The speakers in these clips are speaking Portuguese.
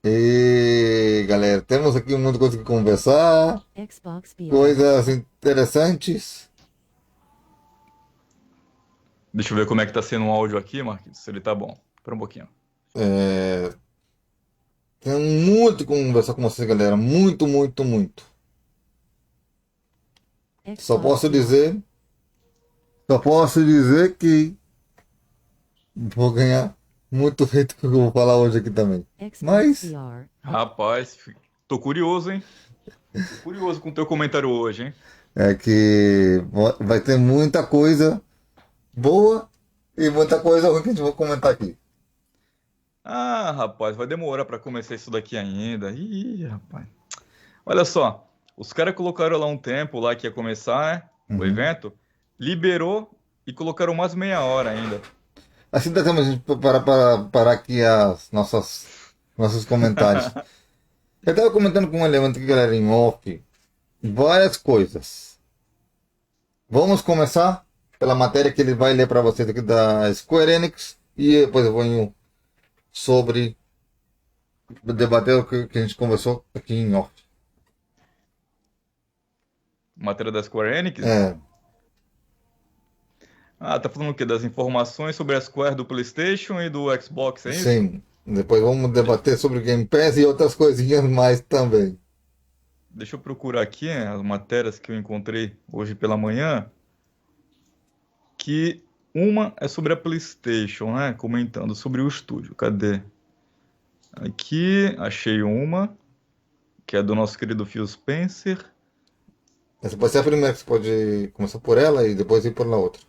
E galera, temos aqui muita coisa que conversar, coisas interessantes. Deixa eu ver como é que tá sendo o áudio aqui, Marquinhos, se ele tá bom. Espera um pouquinho. É, tenho muito que conversar com vocês, galera. Muito, muito, muito. Só posso dizer, só posso dizer que vou ganhar muito feito que eu vou falar hoje aqui também. Mas Rapaz, tô curioso, hein? Tô curioso com o teu comentário hoje, hein? é que vai ter muita coisa boa e muita coisa ruim que a gente vai comentar aqui. Ah, rapaz, vai demorar pra começar isso daqui ainda. Ih, rapaz. Olha só, os caras colocaram lá um tempo lá que ia começar, né? O Uhum. evento, liberou e colocaram mais meia hora ainda. Assim dá tempo a gente parar aqui nossos comentários. Eu estava comentando com um elemento que galera em off várias coisas. Vamos começar pela matéria que ele vai ler para vocês aqui da Square Enix e depois eu venho sobre debater o que a gente conversou aqui em off. Matéria da Square Enix. É, Ah, tá falando o quê? Das informações sobre a Square do PlayStation e do Xbox, é isso? sim. Depois vamos debater sobre o Game Pass e outras coisinhas mais também. Deixa eu procurar aqui as matérias que eu encontrei hoje pela manhã, que uma é sobre a PlayStation, né? Comentando sobre o estúdio. Cadê? Aqui achei uma, que é do nosso querido Phil Spencer. Essa pode ser a primeira que você pode começar por ela e depois ir por na outra.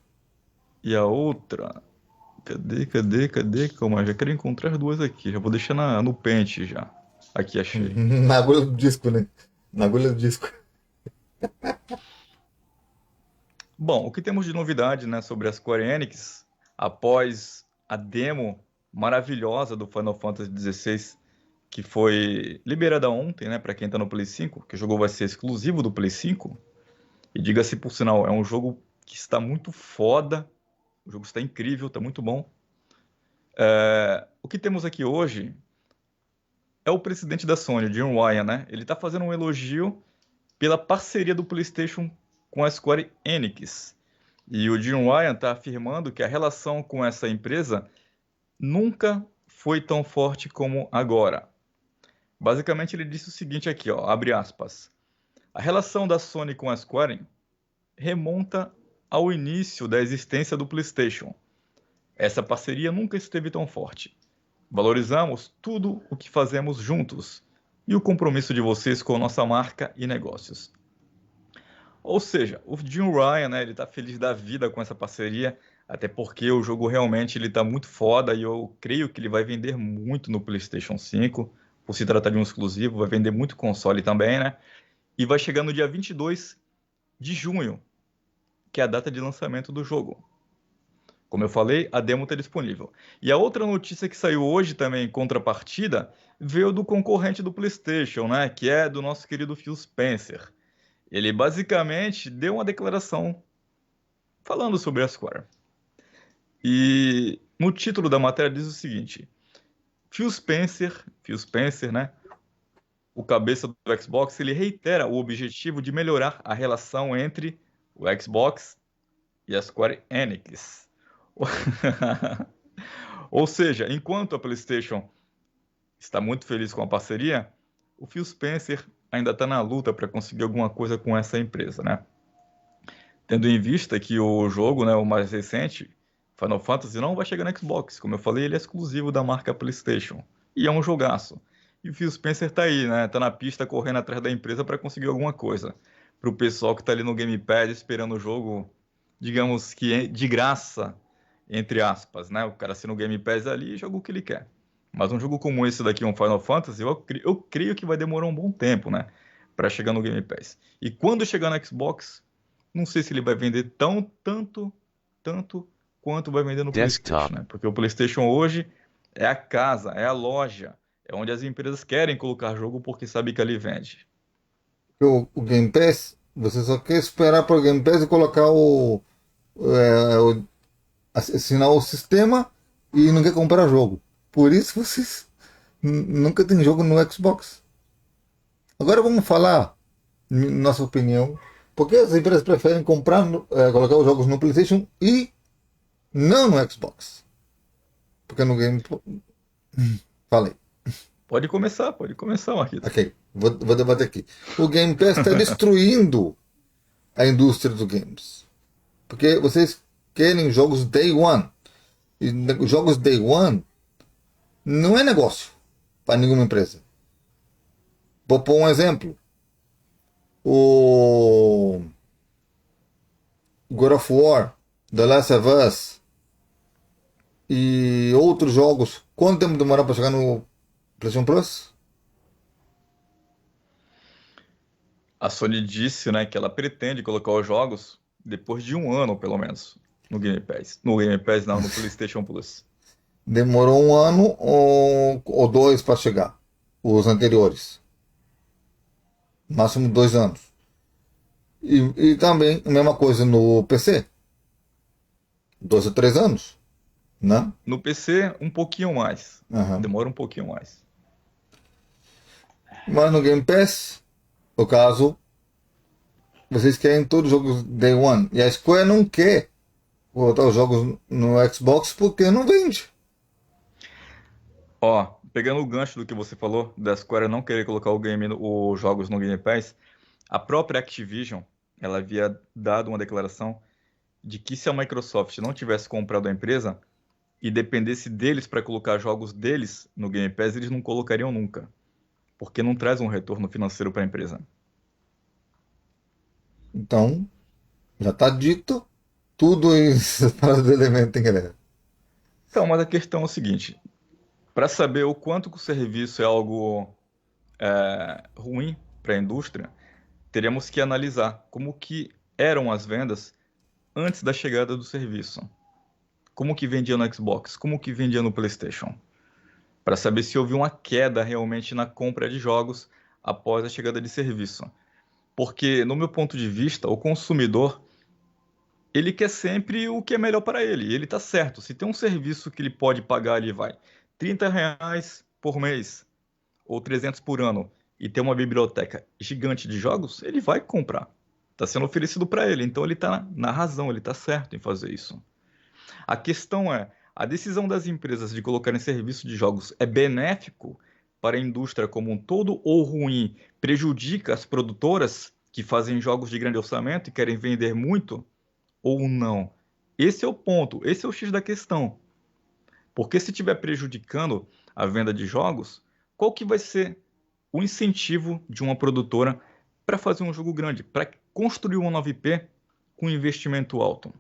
E a outra, cadê? Calma, já quero encontrar as duas aqui. Já vou deixar no pente já. Aqui achei. Na agulha do disco, né? Na agulha do disco. Bom, o que temos de novidade, né, sobre a Square Enix após a demo maravilhosa do Final Fantasy XVI, que foi liberada ontem, né, para quem está no Play 5, que o jogo vai ser exclusivo do Play 5. E diga-se por sinal, é um jogo que está muito foda, o jogo está incrível, está muito bom. O que temos aqui hoje é o presidente da Sony, Jim Ryan, né? Ele está fazendo um elogio pela parceria do PlayStation com a Square Enix. E o Jim Ryan está afirmando que a relação com essa empresa nunca foi tão forte como agora. Basicamente, ele disse o seguinte aqui, ó, abre aspas. A relação da Sony com a Square remonta ao início da existência do PlayStation. Essa parceria nunca esteve tão forte. Valorizamos tudo o que fazemos juntos e o compromisso de vocês com nossa marca e negócios. Ou seja, o Jim Ryan, né, ele tá feliz da vida com essa parceria, até porque o jogo realmente ele tá muito foda e eu creio que ele vai vender muito no PlayStation 5, por se tratar de um exclusivo, vai vender muito console também, né? E vai chegar no dia 22 de junho, que é a data de lançamento do jogo. Como eu falei, a demo está disponível. E a outra notícia que saiu hoje também em contrapartida veio do concorrente do PlayStation, né, que é do nosso querido Phil Spencer. Ele basicamente deu uma declaração falando sobre a Square. E no título da matéria diz o seguinte: Phil Spencer, né, o cabeça do Xbox, ele reitera o objetivo de melhorar a relação entre o Xbox e a Square Enix. Ou seja, enquanto a PlayStation está muito feliz com a parceria, o Phil Spencer ainda está na luta para conseguir alguma coisa com essa empresa, né? Tendo em vista que o jogo, né, o mais recente, Final Fantasy, não vai chegar no Xbox. Como eu falei, ele é exclusivo da marca PlayStation. E é um jogaço. E o Phil Spencer tá aí, né? Tá na pista correndo atrás da empresa para conseguir alguma coisa. Para o pessoal que tá ali no Game Pass esperando o jogo, digamos que de graça, entre aspas, né? O cara assina o Game Pass ali e joga o que ele quer. Mas um jogo como esse daqui, um Final Fantasy, eu creio que vai demorar um bom tempo, né? Para chegar no Game Pass. E quando chegar no Xbox, não sei se ele vai vender tanto quanto vai vender no PlayStation, Desktop. né? Porque o PlayStation hoje é a casa, é a loja, é onde as empresas querem colocar jogo porque sabe que ali vende. O Game Pass, você só quer esperar para o Game Pass e colocar assinar o sistema e não quer comprar jogo. Por isso vocês Nunca tem jogo no Xbox. Agora vamos falar, nossa opinião, porque as empresas preferem comprar, colocar os jogos no PlayStation e não no Xbox. Porque no Game. Falei. Pode começar, Marquito. Ok, vou debater aqui. O Game Pass está destruindo a indústria dos games. Porque vocês querem jogos Day One. E jogos Day One não é negócio para nenhuma empresa. Vou pôr um exemplo. O God of War, The Last of Us e outros jogos. Quanto tempo demora para chegar no PlayStation Plus? A Sony disse, né, que ela pretende colocar os jogos depois de um ano, pelo menos, no Game Pass. No Game Pass, não, no PlayStation Plus. Demorou um ano ou dois para chegar. Os anteriores. Máximo 2 anos. E também a mesma coisa no PC. 2 ou 3 anos, né? No PC, um pouquinho mais. Aham. Demora um pouquinho mais. Mas no Game Pass, no caso, vocês querem todos os jogos Day One. E a Square não quer botar os jogos no Xbox porque não vende. Ó, pegando o gancho do que você falou, da Square não querer colocar os jogos no Game Pass, a própria Activision, ela havia dado uma declaração de que se a Microsoft não tivesse comprado a empresa e dependesse deles para colocar jogos deles no Game Pass, eles não colocariam nunca, porque não traz um retorno financeiro para a empresa. Então, já está dito tudo isso para os elementos, hein, galera? Então, mas a questão é o seguinte, para saber o quanto que o serviço é algo ruim para a indústria, teríamos que analisar como que eram as vendas antes da chegada do serviço. Como que vendia no Xbox, como que vendia no PlayStation, para saber se houve uma queda realmente na compra de jogos após a chegada de serviço. Porque, no meu ponto de vista, o consumidor, ele quer sempre o que é melhor para ele. E ele está certo. Se tem um serviço que ele pode pagar ali, vai, R$ 30 por mês ou 300 por ano e ter uma biblioteca gigante de jogos, ele vai comprar. Está sendo oferecido para ele. Então ele está na razão, ele está certo em fazer isso. A questão é, a decisão das empresas de colocarem serviço de jogos é benéfico para a indústria como um todo ou ruim? Prejudica as produtoras que fazem jogos de grande orçamento e querem vender muito ou não? Esse é o ponto, esse é o X da questão. Porque se estiver prejudicando a venda de jogos, qual que vai ser o incentivo de uma produtora para fazer um jogo grande, para construir uma nova IP com investimento alto?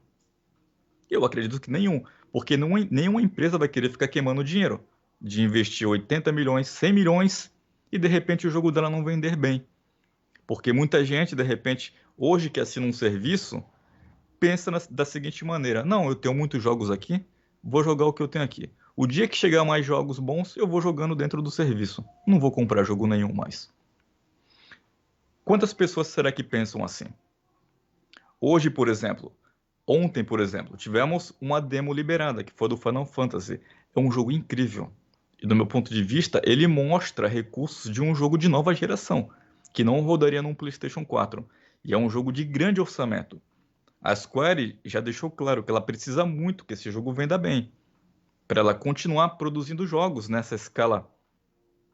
Eu acredito que nenhum, porque nenhuma empresa vai querer ficar queimando dinheiro de investir 80 milhões, 100 milhões e de repente o jogo dela não vender bem. Porque muita gente, de repente, hoje que assina um serviço, pensa da seguinte maneira: não, eu tenho muitos jogos aqui, vou jogar o que eu tenho aqui. O dia que chegar mais jogos bons, eu vou jogando dentro do serviço. Não vou comprar jogo nenhum mais. Quantas pessoas será que pensam assim? Hoje, por exemplo, ontem, por exemplo, tivemos uma demo liberada, que foi do Final Fantasy. É um jogo incrível. E do meu ponto de vista, ele mostra recursos de um jogo de nova geração, que não rodaria num PlayStation 4. E é um jogo de grande orçamento. A Square já deixou claro que ela precisa muito que esse jogo venda bem, para ela continuar produzindo jogos nessa escala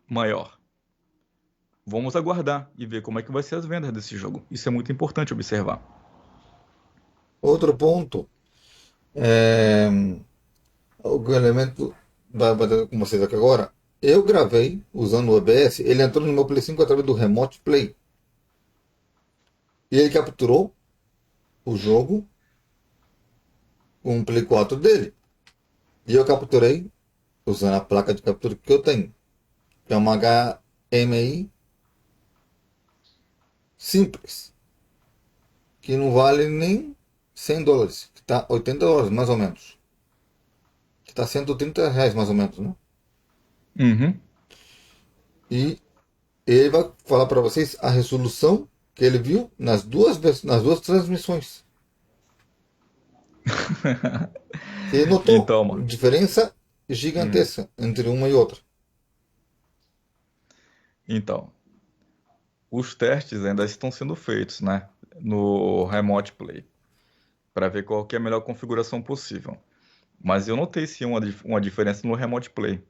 maior. Vamos aguardar e ver como é que vai ser as vendas desse jogo. Isso é muito importante observar. Outro ponto, é, o elemento vai bater com vocês aqui agora. Eu gravei usando o OBS, ele entrou no meu Play 5 através do Remote Play. E ele capturou o jogo com o Play 4 dele. E eu capturei usando a placa de captura que eu tenho, que é uma HMI simples, que não vale nem US$ 100, que está US$ 80 mais ou menos. Que está R$ 130 mais ou menos, né? Uhum. E ele vai falar para vocês a resolução que ele viu nas duas transmissões. Ele notou Então, mano. diferença Hum. gigantesca entre uma e outra. Então, os testes ainda estão sendo feitos, né? No Remote Play, para ver qual que é a melhor configuração possível. Mas eu notei sim uma diferença no Remote Play.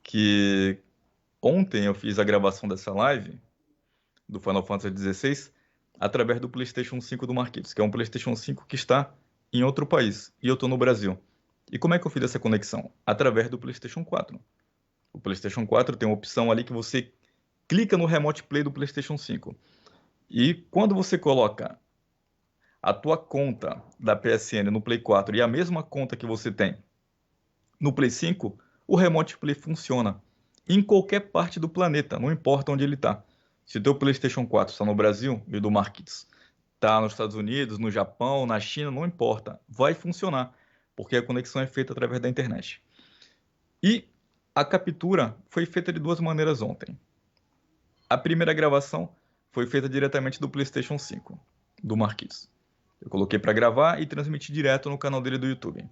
Que ontem eu fiz a gravação dessa live do Final Fantasy XVI através do PlayStation 5 do Marquitos, que é um PlayStation 5 que está em outro país, e eu estou no Brasil. E como é que eu fiz essa conexão? Através do PlayStation 4. O PlayStation 4 tem uma opção ali que você clica no Remote Play do PlayStation 5. E quando você coloca a tua conta da PSN no Play 4 e a mesma conta que você tem no Play 5, o Remote Play funciona em qualquer parte do planeta, não importa onde ele está. Se o teu PlayStation 4 está no Brasil e o do Markets está nos Estados Unidos, no Japão, na China, não importa, vai funcionar, porque a conexão é feita através da internet. E a captura foi feita de duas maneiras ontem. A primeira gravação foi feita diretamente do PlayStation 5, do Marquis. Eu coloquei para gravar e transmiti direto no canal dele do YouTube.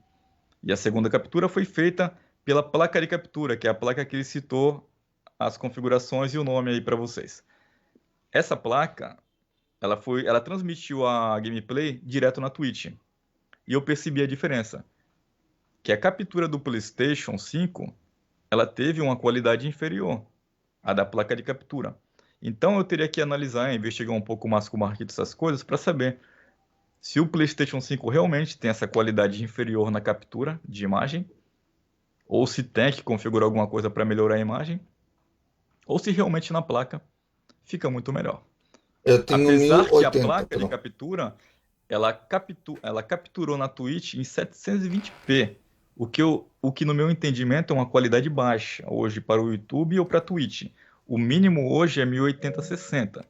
E a segunda captura foi feita pela placa de captura, que é a placa que ele citou as configurações e o nome aí para vocês. Essa placa, ela transmitiu a gameplay direto na Twitch. E eu percebi a diferença, que a captura do PlayStation 5, ela teve uma qualidade inferior à da placa de captura. Então eu teria que analisar, investigar um pouco mais com o marketing dessas coisas para saber se o PlayStation 5 realmente tem essa qualidade inferior na captura de imagem, ou se tem que configurar alguma coisa para melhorar a imagem, ou se realmente na placa fica muito melhor. Eu tenho Apesar que a 1080, placa de pronto. captura, ela capturou na Twitch em 720p, o que no meu entendimento é uma qualidade baixa hoje para o YouTube ou para a Twitch. O mínimo hoje é 1080-60.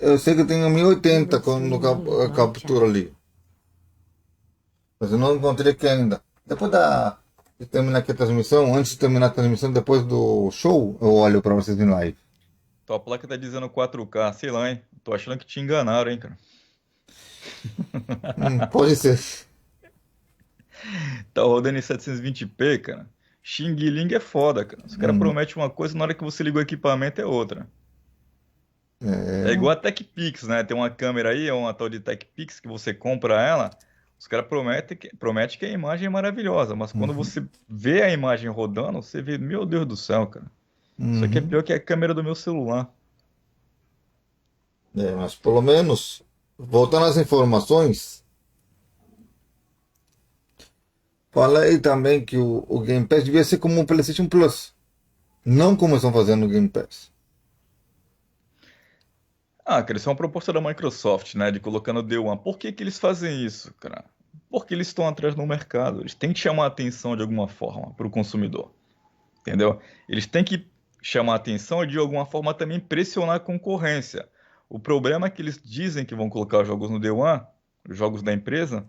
Eu sei que eu tenho 1080 quando captura ali. Mas eu não encontrei aqui ainda. Depois de terminar aqui a transmissão, antes de terminar a transmissão, depois do show, eu olho pra vocês em live. Tua placa tá dizendo 4K, sei lá, hein? Tô achando que te enganaram, hein, cara. Pode ser. Tá rodando em 720p, cara. Xing Ling é foda, cara. Os caras Hum, prometem uma coisa, na hora que você liga o equipamento é outra. É é. igual a TechPix, né? Tem uma câmera aí, é uma tal de TechPix que você compra ela, os caras prometem que a imagem é maravilhosa, mas quando Uhum, você vê a imagem rodando, você vê, meu Deus do céu, cara. Isso aqui é uhum. pior que a câmera do meu celular. É, mas pelo menos, voltando às informações, falei também que o Game Pass devia ser como o PlayStation Plus. Não como estão fazendo o Game Pass. Ah, cara, isso é uma proposta da Microsoft, né? De colocar no Day One. Por que que eles fazem isso, cara? Porque eles estão atrás no mercado. Eles têm que chamar a atenção de alguma forma para o consumidor, entendeu? Eles têm que chamar a atenção e de alguma forma também pressionar a concorrência. O problema é que eles dizem que vão colocar os jogos no Day One, os jogos da empresa,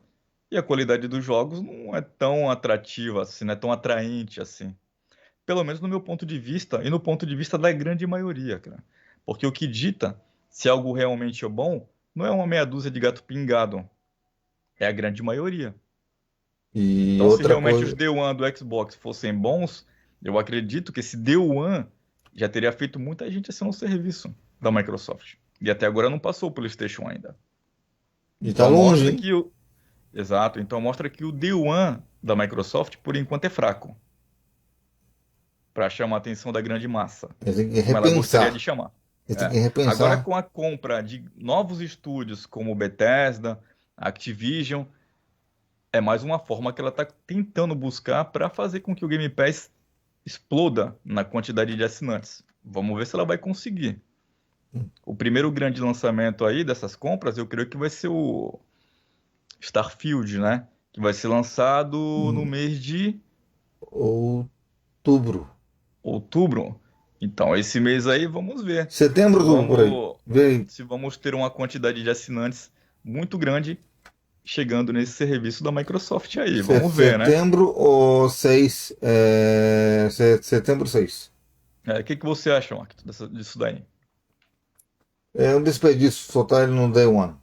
e a qualidade dos jogos não é tão atrativa assim, não é tão atraente assim. Pelo menos no meu ponto de vista e no ponto de vista da grande maioria, cara. Porque o que dita se algo realmente é bom não é uma meia dúzia de gato pingado, é a grande maioria. E Então, se outra realmente os coisa, Day One do Xbox fossem bons, eu acredito que esse Day One já teria feito muita gente assinar um serviço da Microsoft. E até agora não passou o PlayStation ainda. e tá Então longe, mostra hein? que o. Exato, então mostra que o Day One da Microsoft, por enquanto, é fraco para chamar a atenção da grande massa, Eles têm que como ela gostaria de repensar. chamar. Eles têm É. que Agora, repensar. com a compra de novos estúdios como Bethesda, Activision, é mais uma forma que ela está tentando buscar para fazer com que o Game Pass exploda na quantidade de assinantes. Vamos ver se ela vai conseguir. O primeiro grande lançamento aí dessas compras, eu creio que vai ser o Starfield, né? Que vai ser lançado no Hum, mês de Outubro. outubro. Então, esse mês aí, vamos ver Setembro, se outubro, por aí. vamos, Vê aí. se vamos ter uma quantidade de assinantes muito grande chegando nesse serviço da Microsoft aí. Vamos ver, né? Setembro ou 6. Setembro 6. O que que você acha, Mark, disso daí? É um desperdício soltar ele no Day One.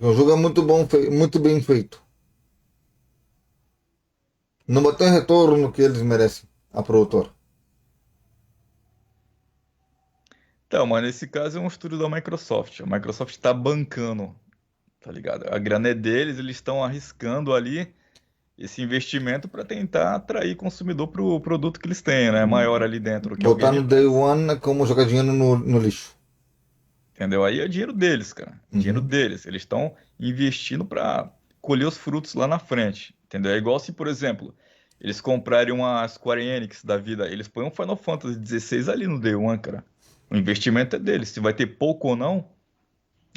O jogo é muito bom, muito bem feito. Não botou em retorno que eles merecem, a produtora. Então, mas nesse caso é um estúdio da Microsoft. A Microsoft está bancando, tá ligado? A grana é deles, eles estão arriscando ali esse investimento para tentar atrair consumidor para o produto que eles têm, né? Maior ali dentro, que é o Botar Game no Day Pass. One é como jogar dinheiro no lixo. Entendeu? Aí é dinheiro deles, cara. Dinheiro Uhum. deles. Eles estão investindo para colher os frutos lá na frente. Entendeu? É igual se, por exemplo, eles comprarem uma Square Enix da vida, eles põem um Final Fantasy XVI ali no Day One, cara. O investimento é deles. Se vai ter pouco ou não,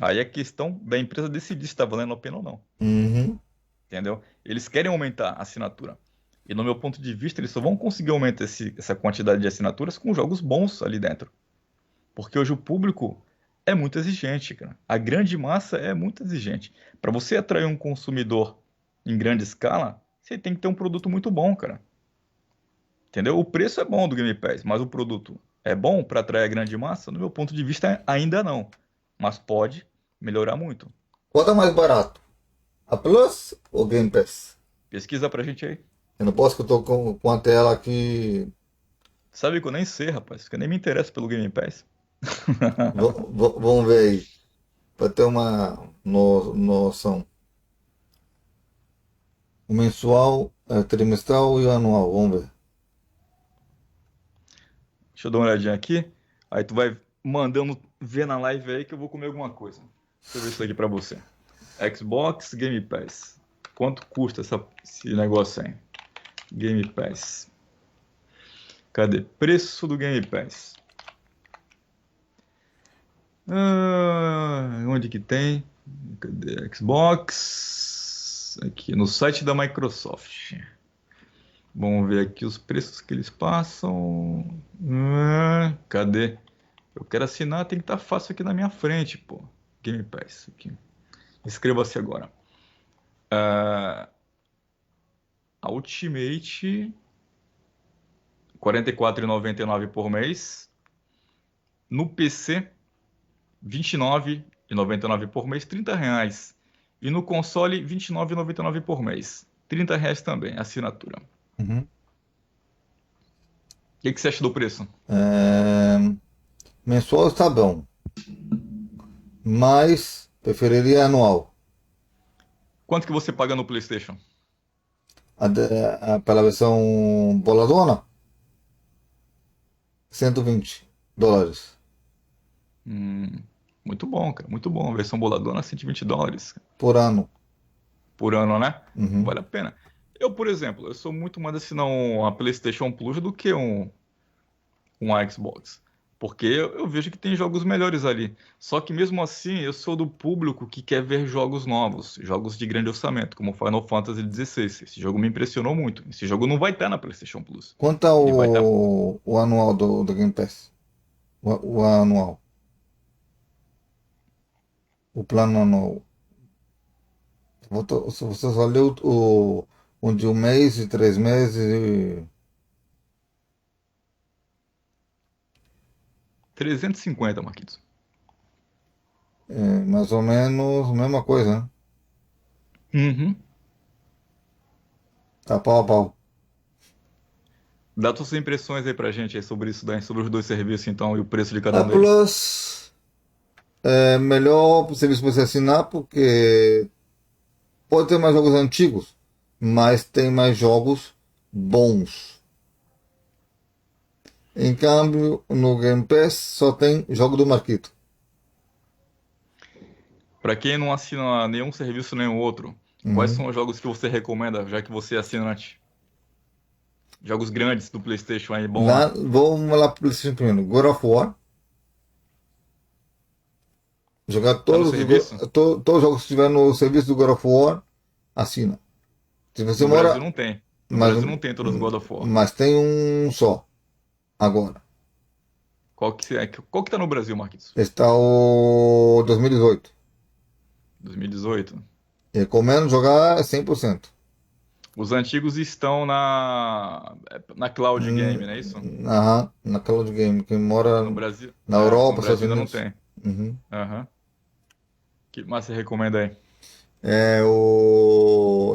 aí é questão da empresa decidir se está valendo a pena ou não. Uhum. Entendeu? Eles querem aumentar a assinatura. E no meu ponto de vista, eles só vão conseguir aumentar essa quantidade de assinaturas com jogos bons ali dentro. Porque hoje o público é muito exigente, cara. A grande massa é muito exigente. Para você atrair um consumidor em grande escala, você tem que ter um produto muito bom, cara. Entendeu? O preço é bom do Game Pass, mas o produto é bom para atrair a grande massa? No meu ponto de vista, ainda não. Mas pode melhorar muito. Qual tá mais barato? A Plus ou Game Pass? Pesquisa pra gente aí. Eu não posso que eu tô com a tela aqui. Sabe que eu nem sei, rapaz, que eu nem me interesso pelo Game Pass. Vamos ver aí. Para ter uma noção. O mensual, trimestral e o anual. Vamos ver. Deixa eu dar uma olhadinha aqui. Aí tu vai mandando ver na live aí que eu vou comer alguma coisa. Deixa eu ver isso aqui pra você. Xbox Game Pass. Quanto custa esse negócio aí? Game Pass. Cadê? Preço do Game Pass. Onde que tem? Cadê? Xbox. Aqui no site da Microsoft. Vamos ver aqui os preços que eles passam. Cadê? Eu quero assinar, tem que estar fácil aqui na minha frente, pô. Game Pass aqui. Inscreva-se agora. A Ultimate, R$ 44,99 por mês. No PC, R$ 29,99 por mês, R$ 30. E no console, R$ 29,99 por mês. R$ 30 também, assinatura. Uhum. O que que você acha do preço? É, mensual está bom, mas preferiria anual. Quanto que você paga no PlayStation? Pela versão boladona, US$ 120 Hum, muito bom, cara. Muito bom. Versão boladona, US$ 120 por ano. por ano, né? Uhum. Vale a pena. Eu, por exemplo, eu sou muito mais assinar uma PlayStation Plus do que um Xbox. Porque eu vejo que tem jogos melhores ali. Só que mesmo assim, eu sou do público que quer ver jogos novos, jogos de grande orçamento, como Final Fantasy XVI. Esse jogo me impressionou muito. Esse jogo não vai estar na PlayStation Plus. Quanto é Ele vai estar. o anual do Game Pass? O anual. O plano anual. Você só leu o de um mês e 3 meses e 350, Marquitos. mais ou menos a mesma coisa, né? Uhum. Tá pau a pau. Dá suas impressões aí pra gente aí sobre isso daí, sobre os dois serviços então e o preço de cada A um deles. Plus é melhor serviço para você assinar porque pode ter mais jogos antigos, mas tem mais jogos bons. Em câmbio, no Game Pass só tem jogo do Marquito. Pra quem não assina nenhum serviço nem o outro, quais Uhum. são os jogos que você recomenda, já que você é assinante? Jogos grandes do PlayStation aí, bom Lá, lá. vamos lá pro PlayStation primeiro. God of War. Jogar Tá no serviço? todos os jogos que estiver no serviço do God of War, assina. Se você No Brasil mora. não tem. No Mas, Brasil não tem todos os God of War. mas tem um só agora. Qual que tá no Brasil, Marquinhos? Está o 2018. 2018. Recomendo jogar 100%. Os antigos estão na Cloud Game, Hum, não é isso? na Cloud Game. Quem mora na No Europa, Estados Brasil ainda não Unidos. tem. Uhum. Aham. Que mais você recomenda aí?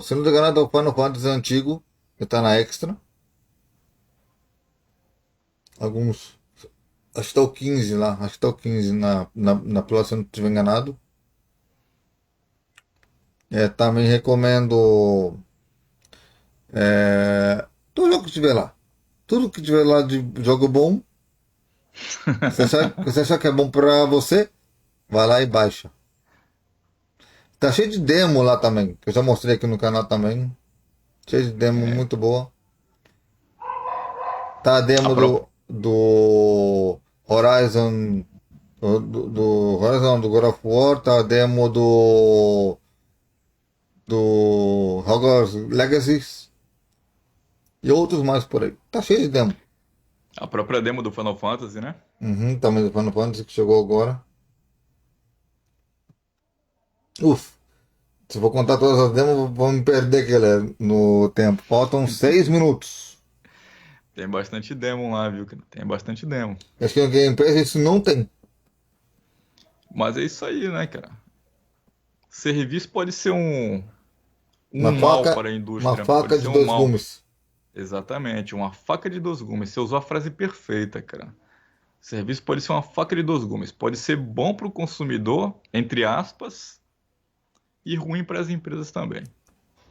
Se não te engano, é o Final Fantasy antigo, que está na Extra. Alguns. Acho que tá o 15 lá. Acho que tá o 15 na Plus, se eu não estiver enganado. Também recomendo. É, todo jogo que tiver lá. Tudo que tiver lá de jogo bom, você achar que é bom pra você, vai lá e baixa. Tá cheio de demo lá também, que eu já mostrei aqui no canal também. Cheio de demo É, muito boa. Tá a a demo própria. do Horizon. Do Horizon, do God of War, tá a demo do Hogwarts Legacy e outros mais por aí. Tá cheio de demo. A própria demo do Final Fantasy, né? Uhum, também do Final Fantasy que chegou agora. Uf, se eu vou contar todas as demos, vou me perder aquele, no tempo. Faltam 6 minutos. Tem bastante demo lá, viu? Tem bastante demo. Acho que no Game Pass isso não tem. Mas é isso aí, né, cara? Serviço pode ser Uma um mal faca, para a uma indústria. Pode faca ser de um dois mal. gumes. Exatamente, uma faca de dois gumes. Você usou a frase perfeita, cara. Serviço pode ser uma faca de dois gumes. Pode ser bom para o consumidor, entre aspas, e ruim para as empresas também.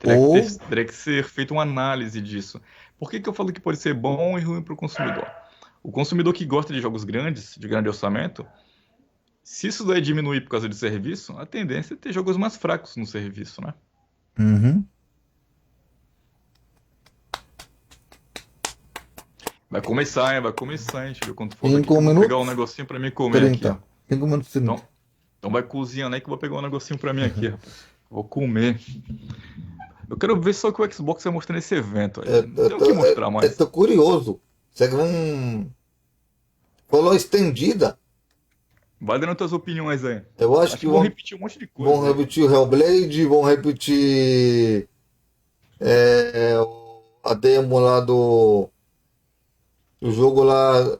Ou, Teria que ser feita uma análise disso. Por que que eu falo que pode ser bom e ruim para o consumidor? O consumidor que gosta de jogos grandes, de grande orçamento, se isso daí diminuir por causa de serviço, a tendência é ter jogos mais fracos no serviço, né? uhum, Vai começar, hein? Vai começar, hein? Deixa eu ver quanto falta aqui que 5 eu vou pegar um minutos, negocinho pra mim comer aqui, ó. 30. 5 minutos e 30. Então vai cozinhando aí que eu vou pegar um negocinho pra mim aqui, rapaz. Vou comer. Eu quero ver só o que o Xbox vai mostrar nesse evento aí. Não tem o que mostrar mais. Tô curioso. Será que vão. Falou estendida? Vai dando tuas opiniões aí. Eu acho Acho que que vão repetir um monte de vão coisa aí. repetir o Hellblade, vão repetir a demo lá do jogo lá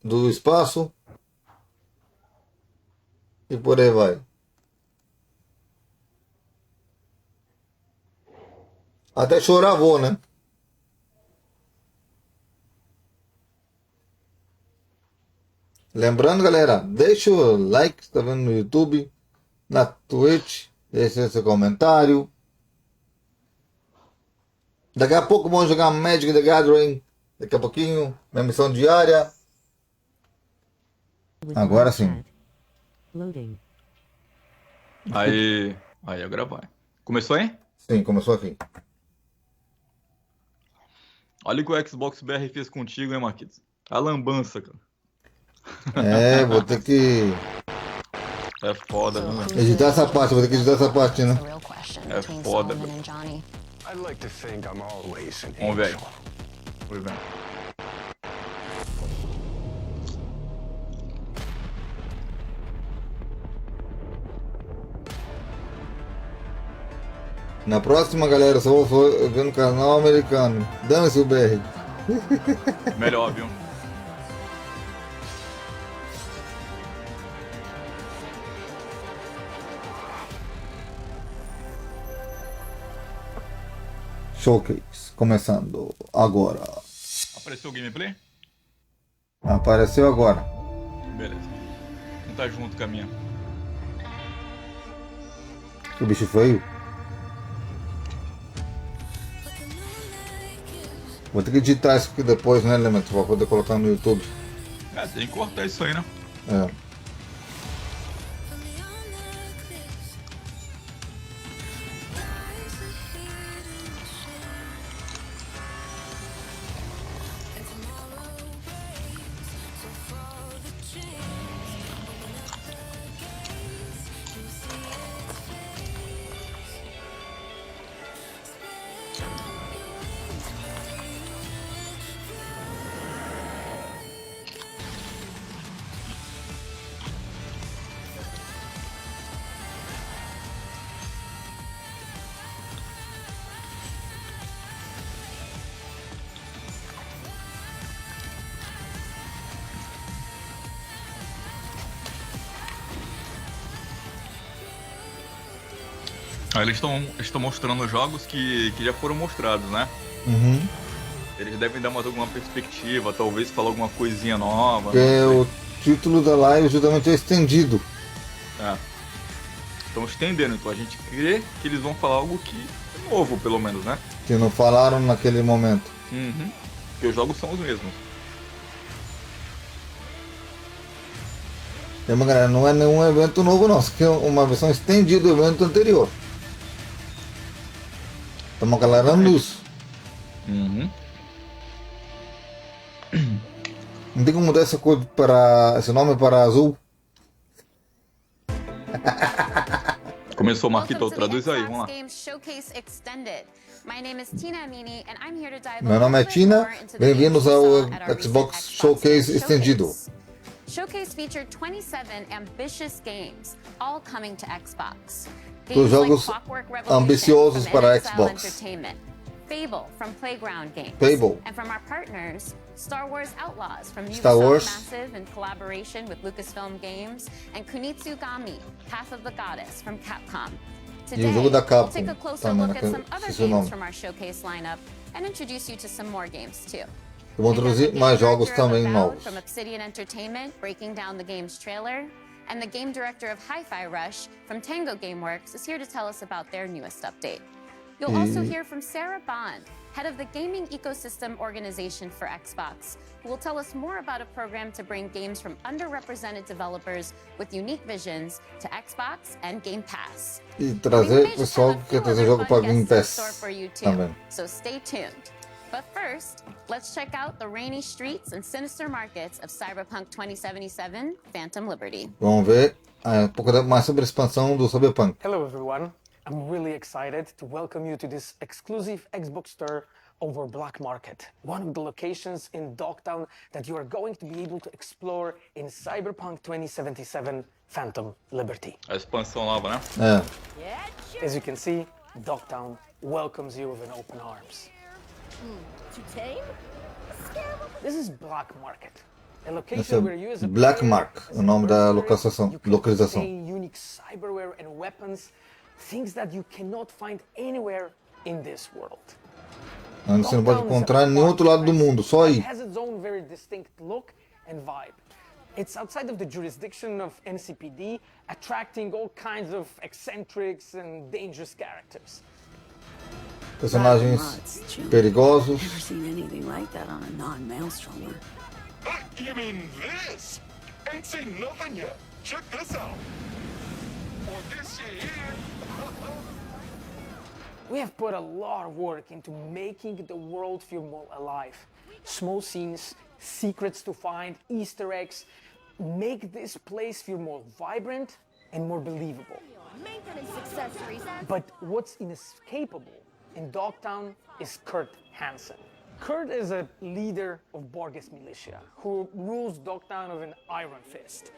do espaço e por aí vai. Até chorar vou, né? Lembrando, galera, deixa o like se tá vendo no YouTube, na Twitch, deixa seu comentário. Daqui a pouco vamos jogar Magic the Gathering. Daqui a pouquinho, minha missão diária. Agora sim. Loading. Aí, agora vai. Começou, hein? Sim, começou aqui. Olha o que o Xbox BR fez contigo, hein, Marquitos? A lambança, cara. Vou ter que É foda, viu, velho? editar essa parte, vou ter que editar essa parte, né? É foda, velho. I'd like to think I'm always an Vamos ver aí. angel. Vamos ver. Na próxima, galera, só vou ver no canal americano. Dane-se o BR. Melhor, viu? Showcase, começando agora. Apareceu o gameplay? Apareceu agora. Beleza. Não tá junto com a minha. Que bicho feio. Vou ter que editar isso aqui depois, né, Elemento? Pra poder colocar no YouTube. É, tem que cortar isso aí, né? É. Aí eles estão mostrando jogos que já foram mostrados, né? Uhum. Eles devem dar mais alguma perspectiva, talvez falar alguma coisinha nova. Porque não o título da live justamente é estendido. sei. É. Estão estendendo, então a gente crê que eles vão falar algo que é novo, pelo menos, né? Que não falaram naquele momento. Uhum. Porque os jogos são os mesmos. E, mas, galera, não é nenhum evento novo não. Isso aqui é uma versão estendida do evento anterior. Estamos aclarando isso. Uhum. Não tem como mudar essa cor para. Esse nome para azul. Começou o Marquito, traduz aí, vamos lá. Meu nome é Tina, bem-vindos ao Xbox Showcase estendido. Showcase featured 27 ambitious games, all coming to Xbox. Os jogos ambiciosos para Xbox. Fable from Playground Games. Fable. And from our partners, Star Wars Outlaws from Star Ubisoft Wars. Massive in collaboration with Lucasfilm Games, and Kunitsugami, Path of the Goddess from Capcom. Today, jogo da we'll Capcom take a closer também, look at some other esqueci o nome. games from our showcase lineup and introduce you to some more games too. Eu vou introduzir mais jogos também novos. From Obsidian Entertainment, breaking down the game's trailer, and the game director of Hi-Fi Rush from Tango Gameworks is here to tell us about their newest update. You'll also hear from Sarah Bond, head of the Gaming Ecosystem Organization for Xbox, who will tell us more about a program to bring games from underrepresented developers with unique visions to Xbox and Game Pass. E trazer o pessoal que quer trazer jogo para Game Pass também. So stay tuned. But first, let's check out the rainy streets and sinister markets of Cyberpunk 2077: Phantom Liberty. Vamos ver um pouco mais sobre a expansão do Cyberpunk. Hello everyone, I'm really excited to welcome you to this exclusive Xbox store over Black Market, one of the locations in Dogtown that you are going to be able to explore in Cyberpunk 2077 Phantom Liberty. A expansão nova, né? É. As you can see, Dogtown welcomes you with an open arms. Too tame? This is Black Market, a Esse location where you as a é Black player, Mark, as o a nome da mercenary, you can localização. obtain unique cyberware and weapons, things that you cannot find anywhere in this world. Onde você não pode encontrar em nenhum outro lado do mundo, só aí. It has its own very distinct look and vibe. It's outside of the jurisdiction of NCPD, attracting all kinds of eccentrics and dangerous characters. Personagens perigosos. Never seen anything like that on a non-maelstromer. You mean this? Ain't seen nothing yet. Check this out. Or this here. We have put a lot of work into making the world feel more alive. Small scenes, secrets to find, Easter eggs, make this place feel more vibrant and more believable. Maintenance accessories. But what's inescapable in Dogtown is Kurt Hansen. Kurt is a leader of Borges militia who rules Dogtown with an iron fist.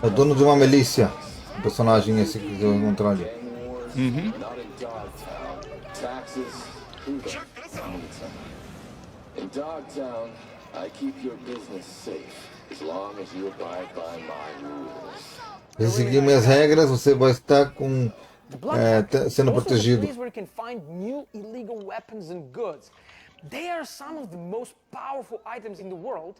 É dono de uma milícia. O personagem esse que eu encontrar ali. Not in Dogtown. Taxes, who the Check this out. In Dogtown, I keep your business safe as long as you abide by my rules. Se seguir minhas regras, você vai estar com The Black Market sendo also is a protegido. place where you can find new illegal weapons and goods. They are some of the most powerful items in the world,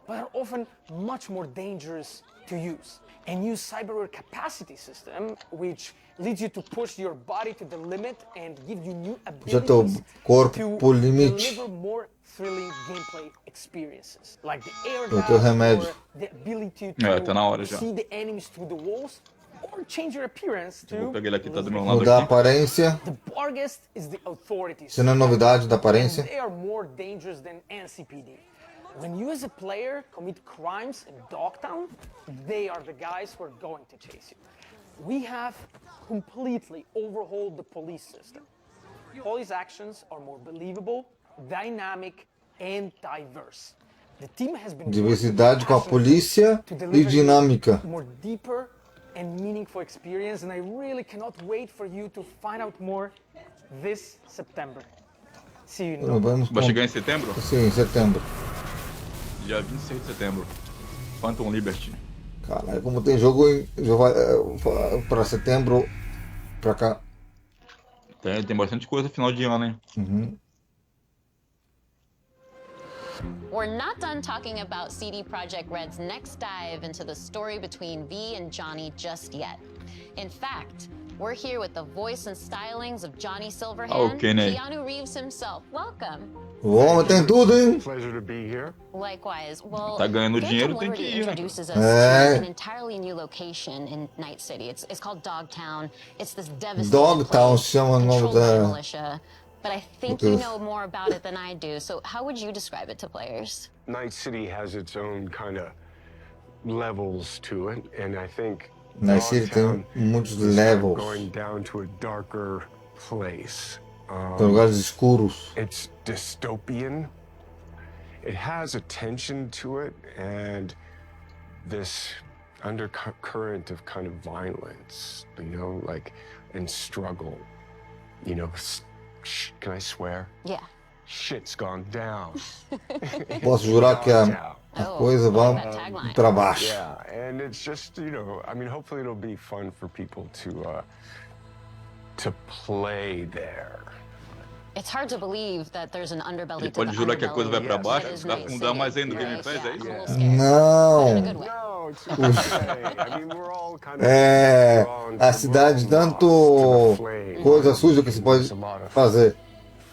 but are often much more dangerous to use. A new cyberware capacity system, which leads you to push your body to the limit and give you new Já teu abilities corpo to por limite. deliver more thrilling gameplay experiences, like the air O teu dash remédio. or the ability tá na hora to já. see the enemies through the walls, or change your appearance Vou to pegar ele aqui, tá do meu lado Mudar a aqui. aparência. the Borgest is the authorities. Isso não é novidade da aparência. They are more dangerous than NCPD. When you as a player commit crimes in Dogtown, they are the guys who are going to chase you. We have completely overhauled the police system. Police actions are more believable, dynamic, and diverse. The team has been Diversidade com a working polícia to e deliver dinâmica. you more deeper and meaningful experience, and I really cannot wait for you to find out more this September. See you in Dogtown. Vamos Vai chegar em setembro? Sim, em setembro. Dia 26 de setembro. Phantom Liberty. Caralho, como tem jogo para setembro pra cá. Tem bastante coisa final de ano, hein? We're not done talking about CD Projekt Red's next dive into the story between V and Johnny just yet. In fact, we're here with the voice and stylings of Johnny Silverhand, Okay, né? Keanu Reeves himself. Welcome. O homem tem tudo, hein? Pleasure to be here. Likewise. Well, Tá ganhando Phantom dinheiro, tem que Liberty ir, né? introduces us É. to an entirely new location in Night City. It's called Dogtown. It's this devastated Dogtown place chama o nome controlled by a da... militia. But I think you know more about it than I do. So how would you describe it to players? Night City has its own kind of levels to it, and I think Night City tem muitos levels. going down to a darker place. Tem lugares escuros. It's dystopian. It has a tension to it and this undercurrent of kind of violence, you know, like, and struggle. You know, can I swear? Yeah. Shit's gone down. Posso jurar que a coisa vai that tagline. pra baixo. Yeah, and it's just, you know, I mean, hopefully it'll be fun for people to play there. It's hard to believe that there's an underbelly Ele to the pode jurar que a coisa vai pra underbelly baixo, that is vai Night afundar City, mais ainda o que ele right? fez, é Yeah, isso? I'm a little scared. In a Não. good way. No, it's not okay. I mean, we're all kind of É, drawn a to cidade, Rome, tanto to the flame. coisa suja que se pode There's a lot of fazer.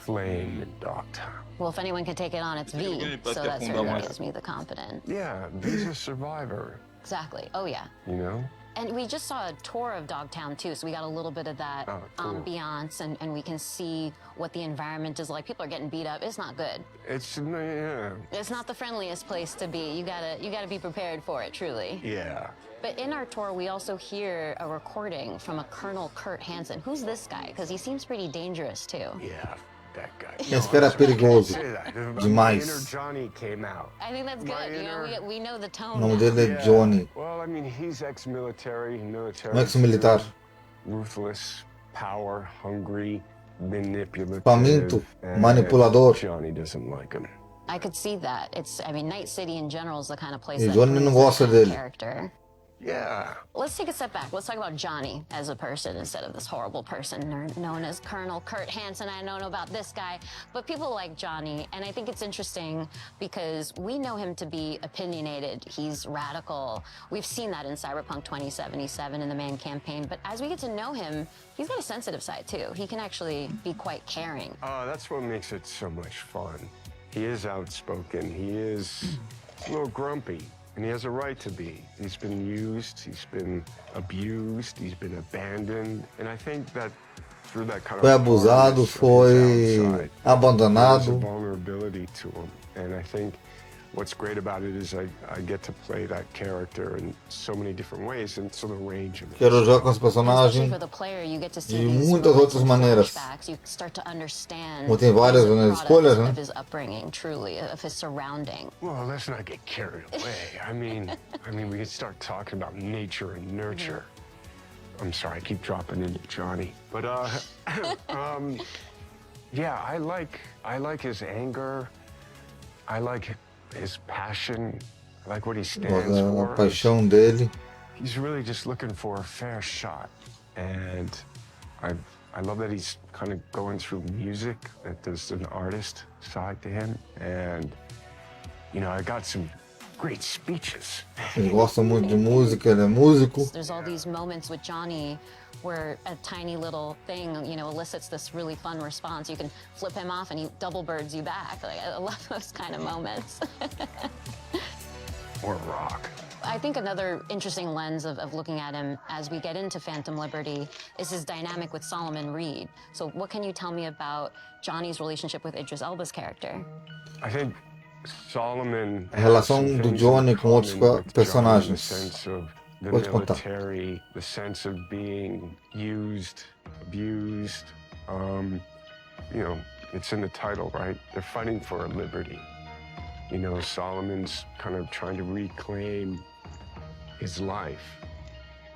flame in Dogtown. Well, if anyone can take it on, it's V. Ele parece So que that afundar certainly mais. gives me the confidence. Yeah, he's a survivor, Exactly. Oh, yeah. you know? And we just saw a tour of Dogtown, too, so we got a little bit of that Oh, cool. ambiance, and we can see what the environment is like. People are getting beat up. It's not good. It's, yeah, It's not the friendliest place to be. You gotta be prepared for it, truly. yeah. But in our tour, we also hear a recording from a Colonel Kurt Hansen. Who's this guy? Because he seems pretty dangerous, too. Yeah, that guy. Esse cara é perigoso. Say that. Demais. Inner Johnny came out. I think that's My good. You know, inner- we know the O tone. nome now. dele é Johnny. Well, I mean, he's ex-military, military. Um ex-militar. Ruthless, power, hungry, manipulative. Faminto, and manipulador. Johnny doesn't like him. I could see that. I mean, Night City in general is the kind of place E that Johnny não brings that gosta kind of dele. character. Yeah. Let's take a step back. Let's talk about Johnny as a person instead of this horrible person known as Colonel Kurt Hansen. I don't know about this guy, but people like Johnny, and I think it's interesting because we know him to be opinionated. He's radical. We've seen that in Cyberpunk 2077 in the Man campaign, but as we get to know him, he's got a sensitive side too. He can actually be quite caring. That's what makes it so much fun. He is outspoken. He is a little grumpy. And he has a right to be. He's been used, he's been abused, he's been abandoned. And I think that through that kind of Foi abusado, hardness of foi his outside, there's a abandonado. vulnerability to him. And I think what's great about it is I get to play that character in so many different ways and so the range of it. Quero jogar com esse Especially personagem for the player, you get to see de these muitas moments outras and maneiras. flashbacks. You start to understand. Como tem várias he's a maneiras de product escolhas, né? of his upbringing, truly, of his surrounding. Well, let's not get carried away. I mean, we can start talking about nature and nurture. I'm sorry, I keep dropping into Johnny. But yeah, I like his anger. I like his passion. I like what he stands A for. paixão dele. He's really just looking for a fair shot. And I love that he's kind of going through music, that there's an artist side to him. And, you know, I got some great speeches. Ele gosta muito de música, ele é músico. There's all these moments with Johnny where a tiny little thing, you know, elicits this really fun response. You can flip him off and he double birds you back. Like, I love those kind of moments. Or rock. I think another interesting lens of looking at him as we get into Phantom Liberty is his dynamic with Solomon Reed. So what can you tell me about Johnny's relationship with Idris Elba's character? I think Solomon A relação has some do things Johnny in com outros common with Johnny, personagens. the sense of the Pode contar. military, the sense of being used, abused. You know, it's in the title, right? They're fighting for a liberty. You know, Solomon's kind of trying to reclaim his life,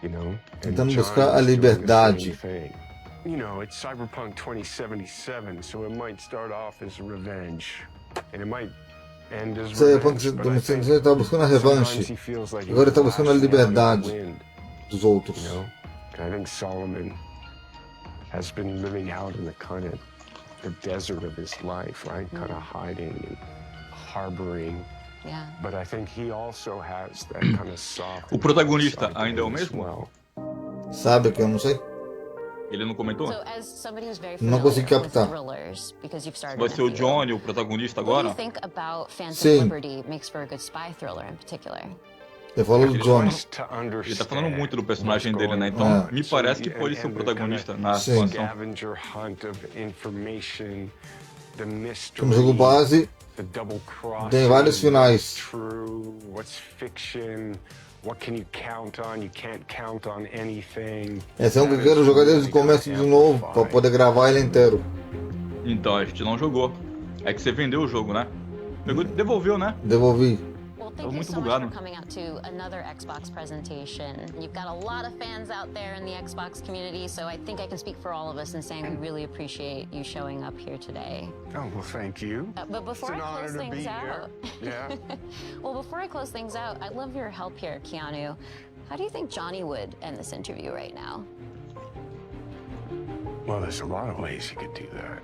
you know? And Tentando buscar a Johnny's doing the liberdade. same thing. You know, it's Cyberpunk 2077, so it might start off as revenge, and it might end as Cyberpunk revenge, but I think 2077 está buscando a sometimes revanche he feels like Agora he's ele tá buscando a lashing out in the liberdade wind, dos outros. you know? And I think Solomon has been living out in the kind of the desert of his life, right? Kind of hiding and harboring. Yeah. But I think he also has that kind of soft. O protagonista side ainda é o as mesmo? well. Sabe que eu não sei? Ele não comentou? So, as somebody who's very Não familiar consegui with captar. thrillers, because you've started Vai in a ser o few, Johnny, o protagonista what do you agora? think about Phantom Sim. Liberty makes for a good spy thriller in particular? Ele falou do Ele Johnny. Ele tá falando muito do personagem dele, né? Então, Ah. me parece que pode ser o protagonista na Sim. situação. Scavenger hunt of information, the mystery, No jogo base, the double crossing, tem vários finais. what's true, what's fiction, what can you count on? You can't count on anything. Esse é um que eu quero jogar desde o começo de novo, pra poder gravar ele inteiro. Então, a gente não jogou. É que você vendeu o jogo, né? Devolveu, né? Devolvi. Well, Tava thank you muito so much bugado. for coming out to another Xbox presentation. You've got a lot of fans out there in the Xbox community, so I think I can speak for all of us in saying we really appreciate you showing up here today. Oh, well, thank you. But before I It's an close honor to be things here. out, Yeah. well, before I close things out, I'd love your help here, Keanu. How do you think Johnny would end this interview right now? Well, there's a lot of ways you could do that.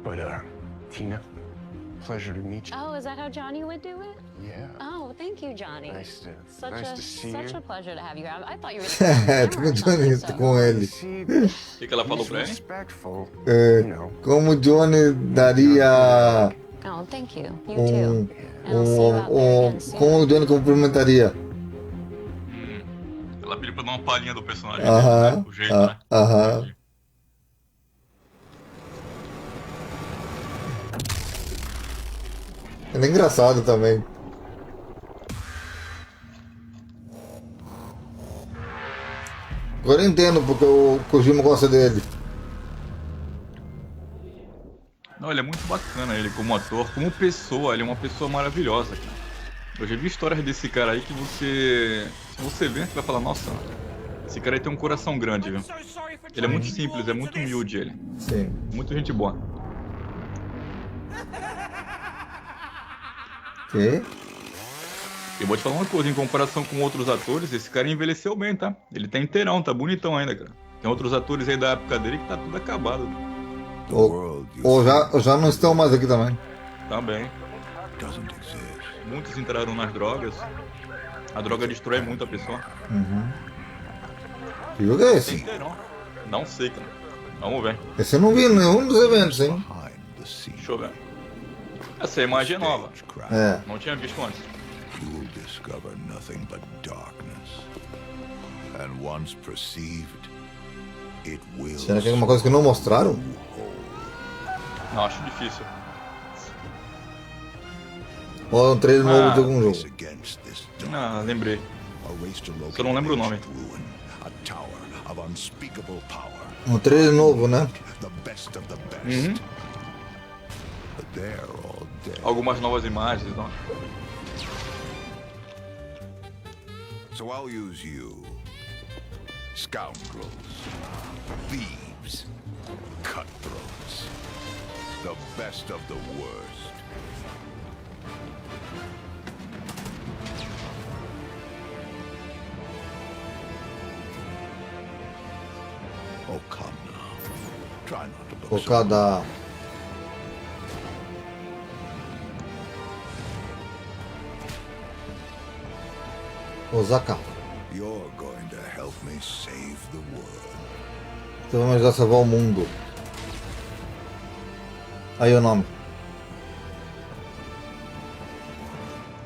But, Tina, pleasure to meet you. Oh, is that how Johnny would do it? Yeah. Oh, thank you, Johnny. Nice to see Such you. a pleasure to have you. I thought you were Tô com o Johnny, tô com ele. See, O que ela falou he's pra ele? respectful, É, you know. como o Johnny daria Oh, thank you. You too. um, And I'll see you out there again soon. como o Johnny cumprimentaria. Ela pediu pra dar uma palhinha do personagem Aham, dele, né? O jeito, né? aham. Entendi. Ele é engraçado também. Agora eu entendo porque o Kojima gosta dele. Não, ele é muito bacana, ele como ator, como pessoa, ele é uma pessoa maravilhosa, cara. Eu já vi histórias desse cara aí que se você vê, você vai falar, nossa, esse cara aí tem um coração grande, viu? Ele é muito simples, é muito humilde ele. Sim. Muito gente boa. Que? Eu vou te falar uma coisa, em comparação com outros atores, esse cara envelheceu bem, tá? Ele tá inteirão, tá bonitão ainda, cara. Tem outros atores aí da época dele que tá tudo acabado. Ou já não estão mais aqui também. Também. Muitos entraram nas drogas. A droga destrói muito a pessoa. Que jogo é Tem esse? inteirão. Não sei, cara. Vamos ver. Esse eu não vi em nenhum dos eventos, hein? Deixa eu ver. Essa imagem é nova. É. Não tinha visto antes. You will discover nothing but darkness. And once perceived, it will. Será que é alguma coisa que não mostraram? Não, acho difícil. Ou é um trailer novo de algum jogo? Against this Ah, lembrei. a race to locate Só não lembro o nome. ancient ruin, a tower of unspeakable power. Um trailer novo, né? The best of the best. But they're all dead. Algumas novas imagens, então. So I'll use you. Scoundrels, thieves, cutthroats. The best of the worst. Oh, come now. Try not to look so Focada. Osaka. You're going to help me save the world. Você vai me ajudar a salvar o mundo. Aí o nome.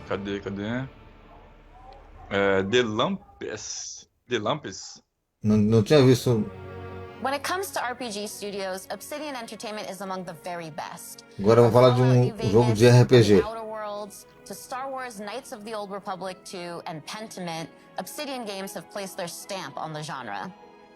Cadê? É, The Lampes. The Lampes. Não tinha visto. When it comes to RPG studios, Obsidian Entertainment is among the very best. Agora eu vou falar de um jogo de RPG. Outer Worlds, to Star Wars Knights of the Old Republic 2 and Pentiment, Obsidian Games have placed their stamp on the genre.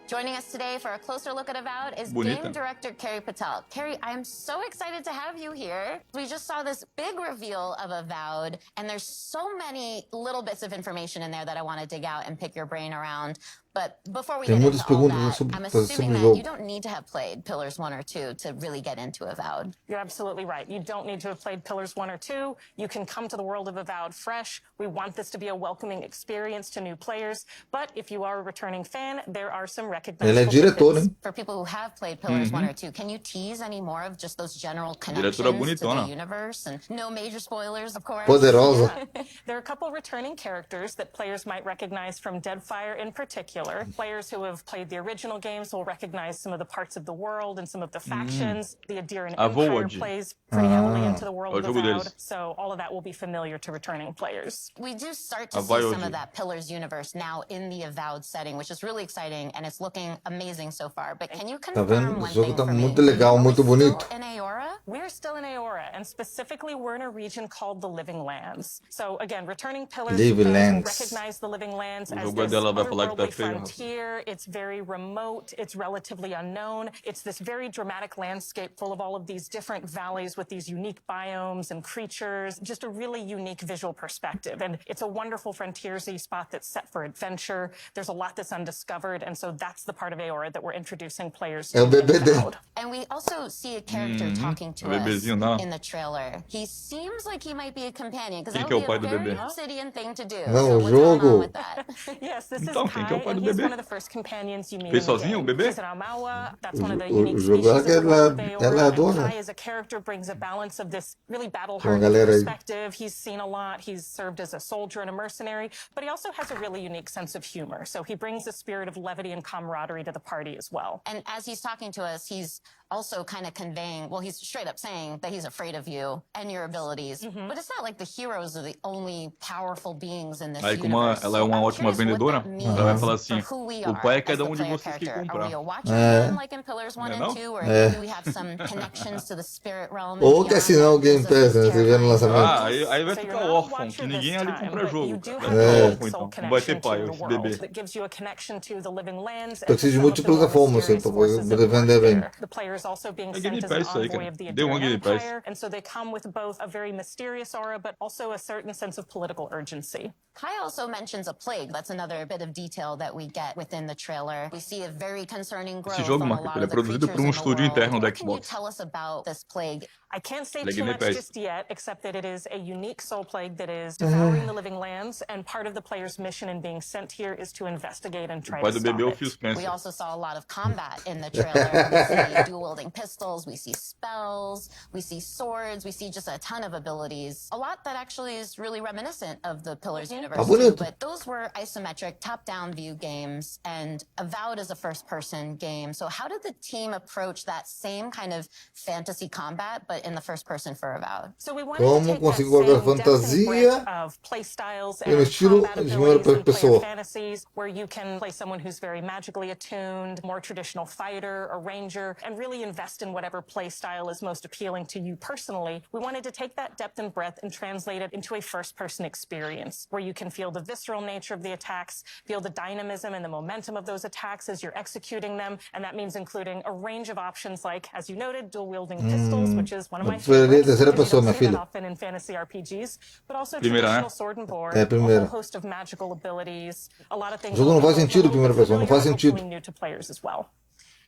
Joining us today for a closer look at Avowed is Bonita. game director Carrie Patel. Carrie, I am so excited to have you here. We just saw this big reveal of Avowed, and there's so many little bits of information in there that I want to dig out and pick your brain around. But before we Tem get muitas into all perguntas that, sobre, I'm sobre assuming o that jogo. you don't need to have played Pillars 1 or 2 to really get into Avowed. You're absolutely right. You don't need to have played Pillars 1 or 2. You can come to the world of Avowed fresh. We want this to be a welcoming experience to new players. But if you are a returning fan, there are some Ele é recognizable diretor, tidbits. hein? For people who have played Pillars 1 or 2, can you tease any more of just those general connections Diretora to the bonitona. universe? And no major spoilers, of course. Poderosa. There are a couple returning characters that players might recognize from Deadfire in particular. Players who have played the original games will recognize some of the parts of the world and some of the factions. The Adirian Empire Avowed. plays pretty heavily into the É world o of jogo Avowed, deles. so all of that will be familiar to returning players. We do start to see Avowed. some of that Pillars universe now in the Avowed setting, which is really exciting, and it's looking amazing so far. But can you Tá confirm vendo? O one jogo thing tá for me? muito legal, Are we muito still bonito. in Aora? We're still in Aora, and specifically we're in a region called the Living Lands. So again, returning Pillars Living fans will Lands. recognize the Living Lands O as jogo this dela vai falar que tá otherworldly feio, rapaz. frontier. It's very remote. It's relatively unknown. It's this very dramatic landscape full of all of these different valleys with these unique biomes and creatures. Just a really unique visual perspective. And it's a wonderful frontiersy spot that's set for adventure. There's a lot that's undiscovered, and so that's the part of Aora that we're introducing players to. É o bebê dele. Avowed. And we also see a character talking to O us bebezinho dela. in the trailer. He seems like he might be a companion, because Quem that que é o would pai be do a very bebê? Obsidian thing to do. Não, so o what's going jogo. on with that? Yes, this Então, is quem que é o Kai, pai do and he's bebê? one of the first companions you meet Fez in the sozinho o game. bebê? He's an Amawa. That's one of the O unique jogo species é of que the world of ela é Aora. And dona. Kai as a character brings a balance of this really Tem uma battle-hardened galera aí. perspective. He's seen a lot. He's served as a soldier and a mercenary, but he also has a really unique sense of humor. So he brings a spirit of levity and camaraderie to the party as well. And as he's talking to us, he's also kind of conveying, well, he's straight up saying that he's afraid of you and your abilities. But it's not like the heroes are the only powerful beings in this Aí, como universe. ela é uma I'm ótima curious what vendedora, that means ela vai falar assim: for who we o are pai é as cada the um de player vocês que character. Are comprar. we a watchman É. like in Pillars 1 Não é and não? 2, or É. do we have some connections to the spirit realm? Ou que assinar o Game Pass, né? Você vê no lançamento. Ah, aí vai So ficar you're not a órfão, watcher que ninguém this ali time, compra but jogo. you do Vai have ficar a órfão, soul então. Não vai ter connection pai, to the esse world bebê. that gives you a connection to the living lands and Precisa de to some of the more multiplataforma, assim, mysterious pra forces poder that work vender bem. there. The player is also being É sent Game as an Pass isso aí, envoy cara. of the Deu uma Adirian Game Pass. Empire, and so they come with both a very mysterious aura, but also a certain sense of political urgency. Kai also mentions a plague. That's another bit of detail that we get within the trailer. We see a very concerning growth Esse jogo, on a Marco, lot ele é of the produzido por creatures in the estúdio world. interno da What can you Xbox. tell us about this plague? I can't say Ele é too Game much Pass. just yet, except that it is a unique soul plague that is devouring the living lands, and part of the player's mission in being sent here is to investigate and O try pai to do stop bebê é o it. Phil We Spencer. also saw a lot of combat in the trailer. We see dual-wielding pistols, we see spells, we see swords, we see just a ton of abilities. A lot that actually is really reminiscent of the Pillars universe Tá too, bonito. but those were isometric, top-down view games, and Avowed is a first-person game. So how did the team approach that same kind of fantasy combat, but in the first person for Avowed? So we wanted Como to take that consigo guardar same depth and fantasia breadth of play styles e no and estilo combat de primeira abilities and player pessoa. fantasies, where you can play someone who's very magically attuned, more traditional fighter, a ranger, and really invest in whatever play style is most appealing to you personally. We wanted to take that depth and breadth and translate it into a first-person experience, where you can feel the visceral nature of the attacks, feel the dynamism and the momentum of those attacks as you're executing them, and that means including a range of options like, as you noted, dual-wielding pistols, which is one of my Preferiria favorites. terceira because you pessoa, don't minha see that filha. often in fantasy RPGs, but also Primeira, traditional né? sword and board, É, a primeira. whole host of magical abilities, a lot of things. O jogo não faz that are sentido, both primeira pessoa, não familiar faz and hopefully sentido. new to players as well.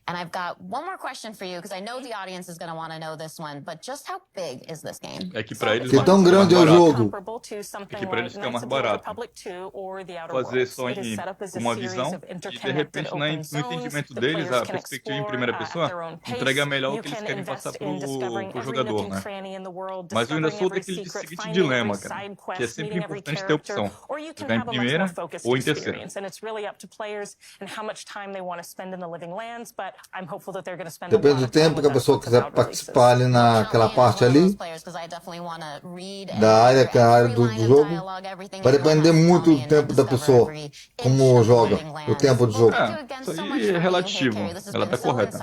And I've got one more question for you, because I know the audience is going to want to know this one, but just how big is this game? É que pra eles Que tão fica mais grande é o barato. jogo. Comparable to something É que pra eles like fica Knights mais of the Old barato Republic 2 or the Outer fazer Worlds. só It is set up as a uma series visão of e de interconnected repente open no zones entendimento that deles players a can perspectiva em explore primeira at pessoa their own pace. entrega melhor o You que eles can querem passar invest in discovering pro every jogador, nook and né? cranny in the world, Mas eu ainda discovering sou every daquele secret, seguinte finding every dilema, cara, side que é quest, sempre meeting every importante ter character, opção. or you can Jogar em have a much more primeira focused ou em terceira. experience, and it's really up to players and how much time they want to spend in the living lands, but I'm hopeful that they're going to spend a Depende lot do of time tempo que a with us pessoa with quiser Avowed releases. participar ali naquela parte ali da área, que é a área do jogo. Vai depender muito do tempo da pessoa, como joga, o tempo do jogo. Isso aí é relativo. Ela tá correta.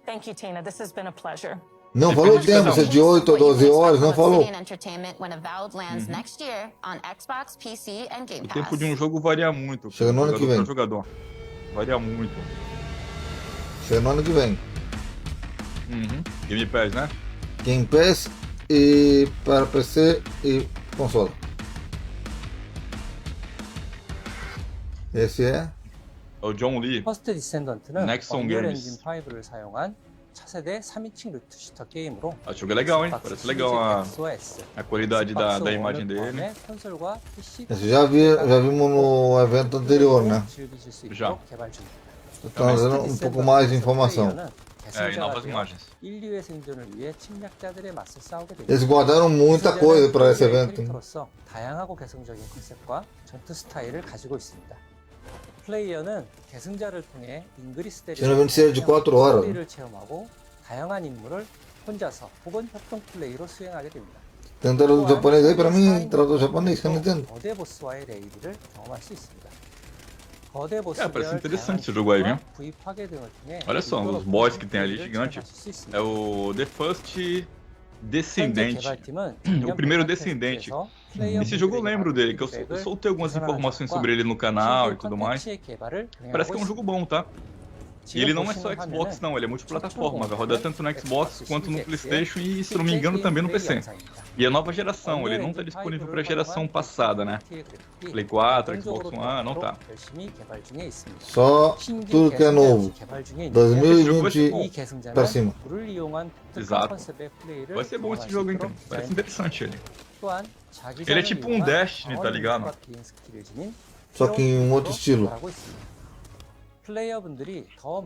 Thank you, Tina. This has been a pleasure. Não Depende falou o de cada tempo, um. se é de 8 ou 12 horas, não falou. O tempo de um jogo varia muito. Chega no ano que jogador vem. pra jogador. Varia muito. Chega no ano que vem. Game Pass, né? Game Pass e para PC e console. Esse é É o John Lee. 퍼스트 디센던트는 Nexon 언리얼 Games. 엔진 5를 사용한 차세대 3인칭 루트 슈터 게임으로 O jogo é legal, hein? 엑스박스 Parece legal 시리즈 X, a qualidade da 엑스박스 imagem 원을 dele. 포함해 콘솔과 PC Esse já vimos no evento anterior, né? 즐기실 수 Já. 있도록 개발 중입니다. Estão dando um pouco mais de informação. É, e novas imagens. 인류의 생존을 위해 침략자들의 맞서 싸우게 됩니다. Eles guardaram muita coisa para esse evento. hein? 캐릭터로서 다양하고 개성적인 컨셉과 전투 스타일을 가지고 있습니다. 플레이어는 계승자를 통해 잉그리스 Geralmente seria de 4 horas. 스토리를 체험하고 다양한 임무를 혼자서 혹은 협동 플레이로 수행하게 됩니다. Tentaram o japonês aí pra mim, traduz japonês, que eu não entendo. 거대 보스와의 레이드를 경험할 수 있습니다. 거대 보스 parece interessante esse jogo aí, viu? 부위 파괴 등을 통해 Olha só, os boss que tem ali, gigante. É o The First Descendente. O primeiro Descendente. Esse jogo eu lembro dele, que eu soltei algumas informações sobre ele no canal e tudo mais. Parece que é um jogo bom, tá? E ele não é só Xbox não, ele é multiplataforma, vai rodar tanto no Xbox quanto no PlayStation e, se não me engano, também no PC. E é nova geração, ele não está disponível para a geração passada, né? Play 4, Xbox One, não tá. Só tudo que é novo. 2020 pra cima. Exato. Vai ser bom esse jogo então, parece interessante ele. Ele é tipo um Destiny, tá ligado? Só que em um outro estilo.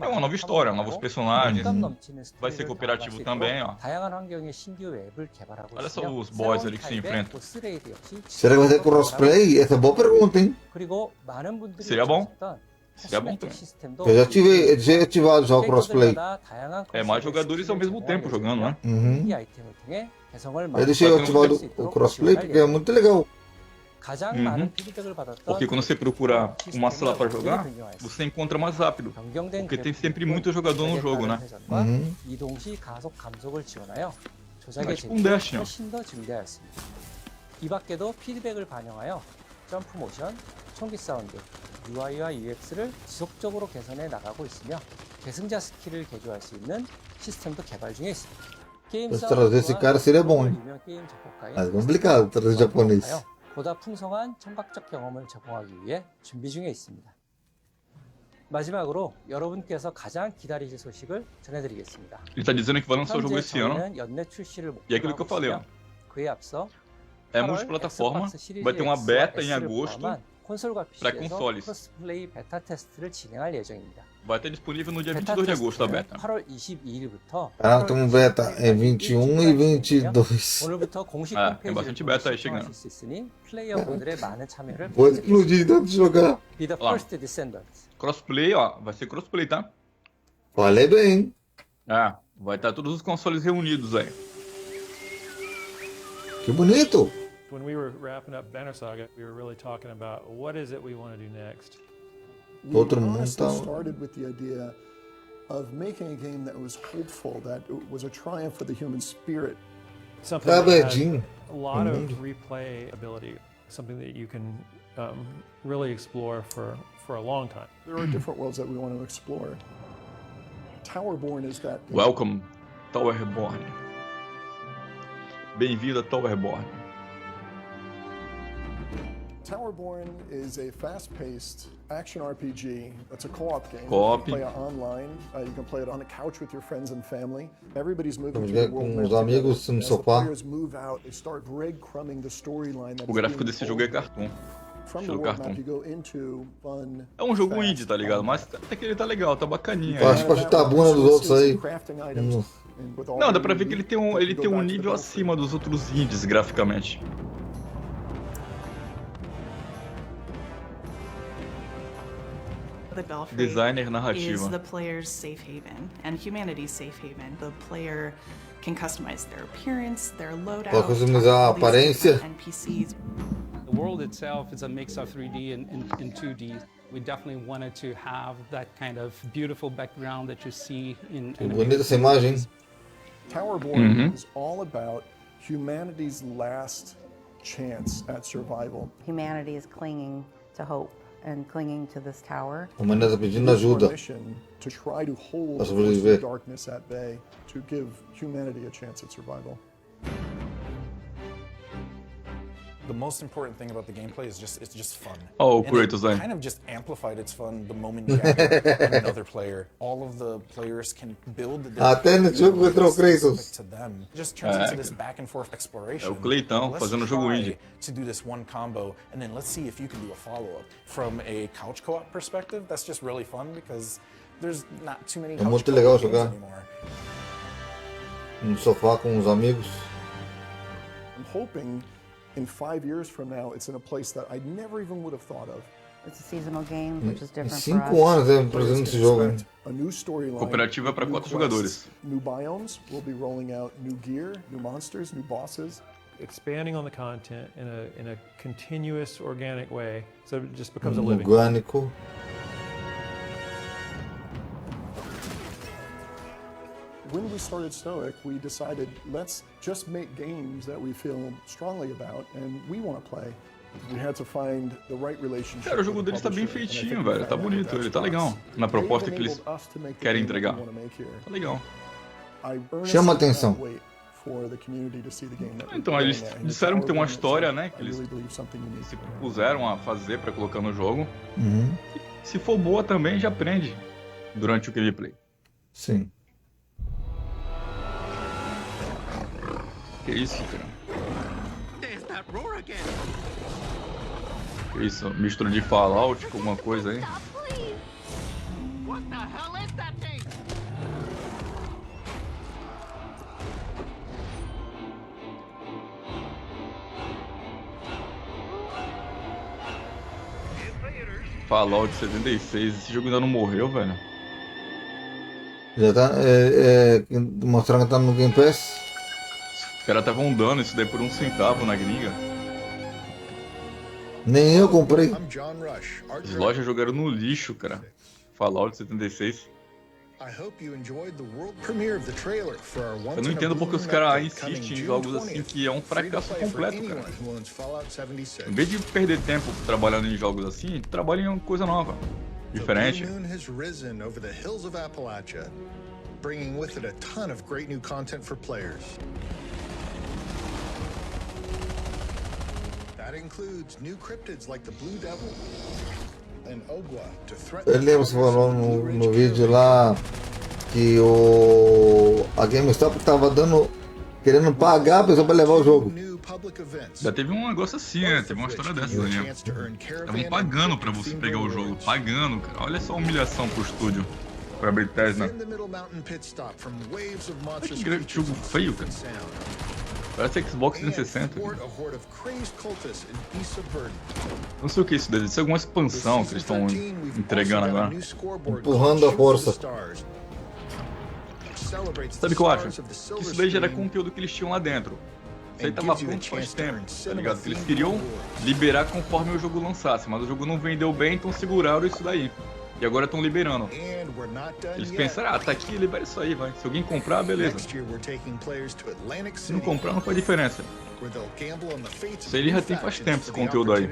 É uma nova história, novos personagens. Vai ser cooperativo também, ó. Olha só os boss ali que se enfrentam. Será que vai ter crossplay? Essa é boa pergunta, hein? Seria bom. Seria bom também. Eu já ativado já o crossplay. É, mais jogadores ao mesmo tempo jogando, né? Uhum. Eu deixei ativado o crossplay porque é muito legal. Porque quando você procura uma sala para jogar, você encontra mais rápido. Porque tem sempre muito jogador no jogo, né? Uhum. É tipo um Destiny, ó. 이 밖에도 피드백을 반영하여 점프 모션, 총기 사운드, UI와 UX를 지속적으로 개선해 나가고 있으며 계승자 스킬을 개조할 수 있는 시스템도 개발 중에 있습니다. 게임 trazer esse cara seria bom, hein? 유명 게임 작곡가인 Mas é complicado trazer japonês. 보다 풍성한 청각적 경험을 제공하기 위해 준비 중에 있습니다. 마지막으로 여러분께서 가장 기다리실 소식을 전해드리겠습니다. Ele tá dizendo que vai lançar o jogo esse ano. 연내 출시를 E é aquilo que eu falei, ó. 그에 앞서 É multiplataforma, vai ter uma beta em agosto para consoles. 크로스플레이 베타 테스트를 진행할 예정입니다. Vai estar disponível no dia 22 de agosto a beta. 8월 22일부터 Ah, estamos beta em 21 e 22. 오늘부터 공식 tem bastante beta aí chegando. 수 있으니 플레이어분들의 많은 참여를 Vou explodir tanto de jogar. Be the first descendant. Crossplay, ó, vai ser crossplay, tá? Falei bem. É, vai estar todos os consoles reunidos aí. Que bonito. When we were wrapping up Banner Saga, we were really talking about what is it we want to do next. Todo We mundo honestly tá. started with the idea of making a game that was hopeful, that it was a triumph for the human spirit. Something that has Aberdeen. a lot of replay ability, something that you can really explore for a long time. There are different worlds that we want to explore. Towerborn is that game. Welcome, Tower Reborn. Bem-vindo a Tower Reborn. Towerborn is a fast-paced action RPG. It's a co-op game. Co-op. You can play it online. You can play it on a couch with your friends and family. Everybody's moving Vamos through ver the world com map os amigos together. no As the sofá. players move out, they start breadcrumbing the storyline that O is gráfico being desse jogo é told. cartoon. From the estilo world cartoon. map, you go into fun, É um jogo fast indie, tá ligado? Mas até que ele tá legal, tá bacaninha. Eu acho que pra chutar a bunda dos outros aí. crafting items, and with all Não, dá the pra ver que ele tem um you go back to the nível battlefield. acima dos outros indies graficamente. The Belfry Designer is narrativa. the player's safe haven and humanity's safe haven. The player can customize their appearance, their loadout, Pode customizar a all these aparência. different NPCs. The world itself is a mix of 3D and 2D. We definitely wanted to have that kind of beautiful background that you see in Bonita essa imagem, hein? Towerborn is all about humanity's last chance at survival. Humanity is clinging to hope and clinging to this tower. A humanidade tá pedindo It's our ajuda. mission to try to hold Pra the forces sobreviver. of darkness at bay, to give humanity a chance at survival. The most important thing about the gameplay is it's just fun. Oh, o And Kratos it aí. kind of just amplified its fun the moment you add another player. All of the players can build their Até no jogo entrou o specific Kratos. to them. It just turns into this back and forth exploration. É o Cleitão Let's fazendo jogo try indie. to do this one combo, and then let's see if you can do a follow-up. From a couch co-op perspective, that's just really fun because there's not too many couch muito legal co-op games jogar anymore. no sofá com os amigos. I'm hoping in 5 years from now, it's in a place that I never even would have thought of. It's a seasonal game, which is Em different for 5 us. anos é presente esse jogo, hein? A new storyline. Cooperativa é para new 4 quests, jogadores. New biomes. We'll be rolling out new gear, new monsters, new bosses. Expanding on the content in a continuous, organic way, so it just becomes a living. Orgânico. When we started Stoic, we decided let's just make games that we feel strongly about and we want to play. We had to find the right relationship. Cara, o jogo with the deles tá bem publisher, and I feitinho, think we velho. Tá found bonito, that ele tá for us. legal. Na They've proposta que eles enabled us to make the querem game that we entregar. wanna make here. Tá legal. I earnestly Chama cannot atenção. wait for the community to see the game that we're Então, eles building there. And disseram que tem uma it's história, power né? Que I eles really believe something unique. se puseram a fazer pra colocar no jogo. Uhum. Se for boa também, já aprende durante o gameplay. Sim. Que isso, cara? Que isso? Mistura de Fallout com alguma coisa aí? Fallout 76, esse jogo ainda não morreu, velho. Já tá mostrando que tá no Game Pass. Os caras estavam dando isso daí por 1 centavo na gringa. Nem eu comprei. I'm John Rush, art As director. lojas jogaram no lixo, cara. Fallout 76. I hope you enjoyed the world premiere of the trailer for our Eu once não in a entendo porque blue os moon caras update coming insistem em June jogos assim 20th. que é um Free to fracasso play for completo, anyone cara. who owns Fallout 76. Em vez de perder tempo trabalhando em jogos assim, trabalhe em uma coisa nova, diferente. The blue moon has risen over the hills of Appalachia, bringing with it a ton of great new content for players. That includes new cryptids like the Blue Devil and Ogwa to threaten. Eu lembro que você falou no vídeo lá que a GameStop tava querendo pagar a pessoa pra levar o jogo. Já teve um negócio assim, né? Teve uma história dessa, né? Estavam pagando pra você pegar o jogo, pagando, cara. Olha só a humilhação pro estúdio, pra Bethesda. Olha que grande jogo feio, cara. Parece Xbox 360. Não sei o que é isso deve ser alguma expansão que eles estão entregando agora. Empurrando a força. Sabe o que eu acho? Que isso daí já era conteúdo que eles tinham lá dentro. Isso aí tava pronto faz tempo, tá ligado? Que eles queriam liberar conforme o jogo lançasse, mas o jogo não vendeu bem, então seguraram isso daí. E agora estão liberando. Eles pensaram, tá aqui, libera isso aí, vai. Se alguém comprar, beleza. Se não comprar, não faz diferença. Isso aí já tem faz tempo, esse conteúdo aí.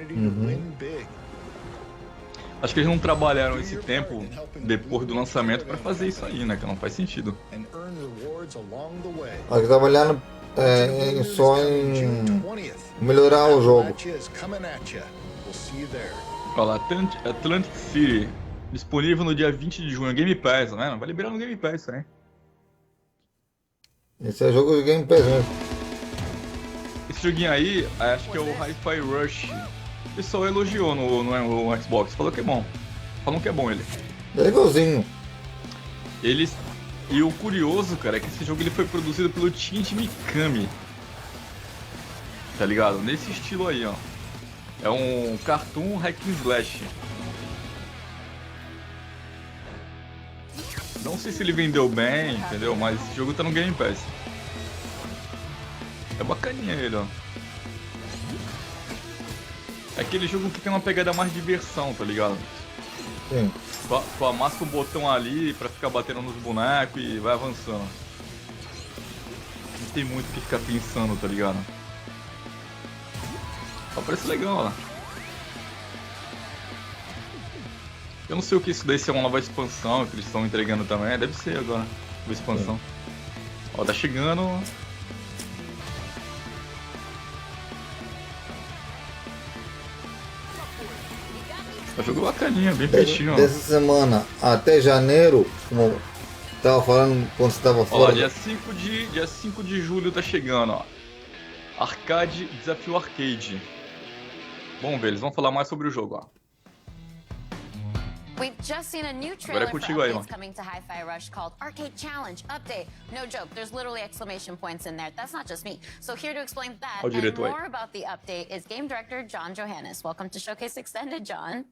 Acho que eles não trabalharam esse tempo depois do lançamento pra fazer isso aí, né? Que não faz sentido. Acho que trabalharam só em melhorar o jogo. Olha lá, Atlantic City. Disponível no dia 20 de junho, Game Pass, né? Vai liberar no Game Pass, né? Esse é jogo de Game Pass mesmo. Esse joguinho aí, acho que é o Hi-Fi Rush. O pessoal elogiou no Xbox, falou que é bom. Falam que é bom ele. É legalzinho. E o curioso, cara, é que esse jogo ele foi produzido pelo Team de Mikami. Tá ligado? Nesse estilo aí, ó. É um cartoon hack and slash. Não sei se ele vendeu bem, entendeu? Mas esse jogo tá no Game Pass. É bacaninha ele, ó. É aquele jogo que tem uma pegada mais de diversão, tá ligado? Sim. Tu amassa um botão ali pra ficar batendo nos bonecos e vai avançando. Não tem muito o que ficar pensando, tá ligado? Só parece legal, ó. Eu não sei o que isso daí, se é uma nova expansão que eles estão entregando também. Deve ser agora, uma expansão. Ó, tá chegando. É um jogo bacaninha, bem feitinho. Dessa semana até janeiro, como tava falando quando você tava Ó, fora. dia 5 de julho tá chegando, ó. Arcade, Desafio Arcade. Vamos ver, eles vão falar mais sobre o jogo, ó. We've just seen a new Agora trailer é for contigo aí, updates mano. coming to Hi-Fi Rush called Arcade Challenge Update. No joke, there's literally exclamation points in there. That's not just me. So here to explain that Ó o and diretor aí. more about the update is game director John Johannes. Welcome to Showcase Extended, John.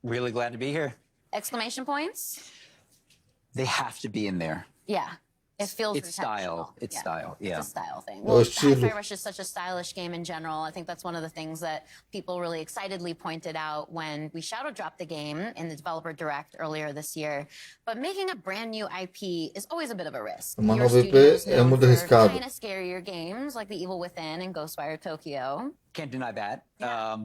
Really glad to be here. Exclamation points? They have to be in there. Yeah. It feels It's style. It's style. Yeah. It's a style thing. Oh, Well, estilo. Hi-Fi Rush is such a stylish game in general. I think that's one of the things that people really excitedly pointed out when we shadow dropped the game in the developer direct earlier this year. But making a brand new IP is always a bit of a risk. Uma Your nova IP studio's é known muito for arriscado. kind of scarier games like The Evil Within and Ghostwire Tokyo. Can't deny that.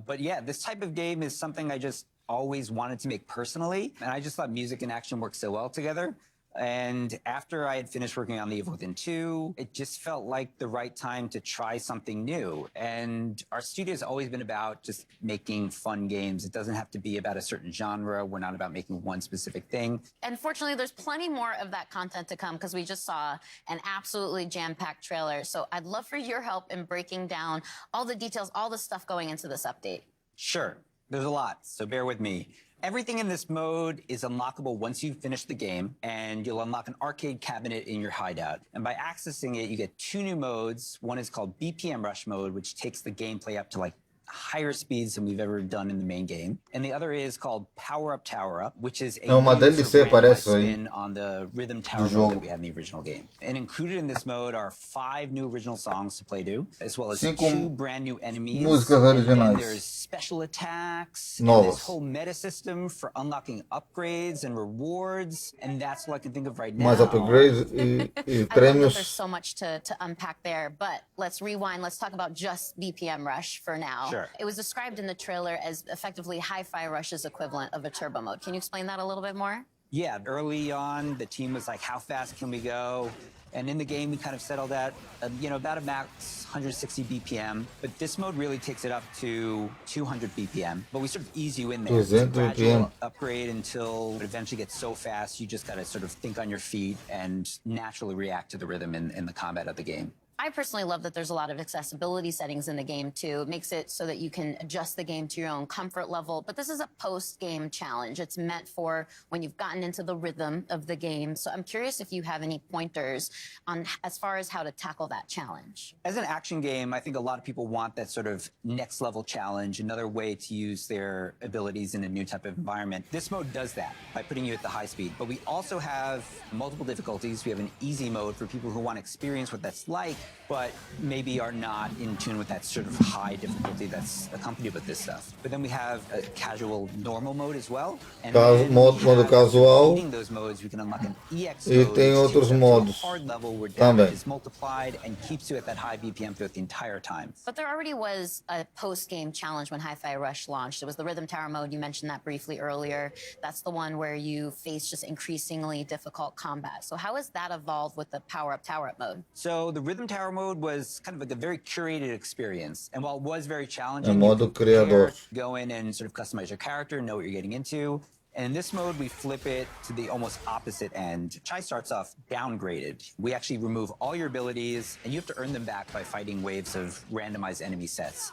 But yeah, this type of game is something I just always wanted to make personally. And I just thought music and action work so well together. And after I had finished working on The Evil Within 2, it just felt like the right time to try something new. And our studio's always been about just making fun games. It doesn't have to be about a certain genre. We're not about making one specific thing. And fortunately, there's plenty more of that content to come because we just saw an absolutely jam-packed trailer. So I'd love for your help in breaking down all the details, all the stuff going into this update. Sure, there's a lot, so bear with me. Everything in this mode is unlockable once you finish the game, and you'll unlock an arcade cabinet in your hideout. And by accessing it, you get 2 new modes. One is called BPM Rush mode, which takes the gameplay up to like higher speeds than we've ever done in the main game. And the other is called Power Up Tower Up, which is a É uma new DLC, sort of randomized parece aí, spin on the rhythm tower do mode jogo. that we had in the original game. And included in this mode are 5 new original songs to play to, as well as 2 brand new enemies. músicas And then originais. there's special attacks, and Novas. this whole meta system for unlocking upgrades and rewards, and that's all I can think of right now. Mais upgrades e I love that there's prêmios. so much to unpack there, but let's rewind. Let's talk about just BPM Rush for now. Sure. It was described in the trailer as effectively Hi-Fi Rush's equivalent of a turbo mode. Can you explain that a little bit more? Yeah, early on, the team was like, how fast can we go? And in the game, we kind of settled at, about a max 160 BPM. But this mode really takes it up to 200 BPM. But we sort of ease you in there. It's a 200 gradual BPM. upgrade until it eventually gets so fast, you just got to sort of think on your feet and naturally react to the rhythm in the combat of the game. I personally love that there's a lot of accessibility settings in the game too. It makes it so that you can adjust the game to your own comfort level. But this is a post-game challenge. It's meant for when you've gotten into the rhythm of the game. So I'm curious if you have any pointers on as far as how to tackle that challenge. As an action game, I think a lot of people want that sort of next level challenge, another way to use their abilities in a new type of environment. This mode does that by putting you at the high speed. But we also have multiple difficulties. We have an easy mode for people who want to experience what that's like, but maybe are not in tune with that sort of high difficulty that's accompanied with this stuff. But then we have a casual normal mode as well. And then Modo casual. beating those modes, we can unlock an EX E mode, tem which outros takes us to a modos hard level where damage também. is multiplied and keeps you at that high BPM throughout the entire time. But there already was a post-game challenge when Hi-Fi Rush launched. It was the Rhythm Tower mode. You mentioned that briefly earlier. That's the one where you face just increasingly difficult combat. So how has that evolved with the Power Up Tower Up mode? So the Rhythm Tower mode was kind of like a very curated experience. And while it was very É challenging, modo you could prepare, criador. go in and sort of customize your character, know what you're getting into. And in this mode, we flip it to the almost opposite end. Chai starts off downgraded. We actually remove all your abilities, and you have to earn them back by fighting waves of randomized enemy sets.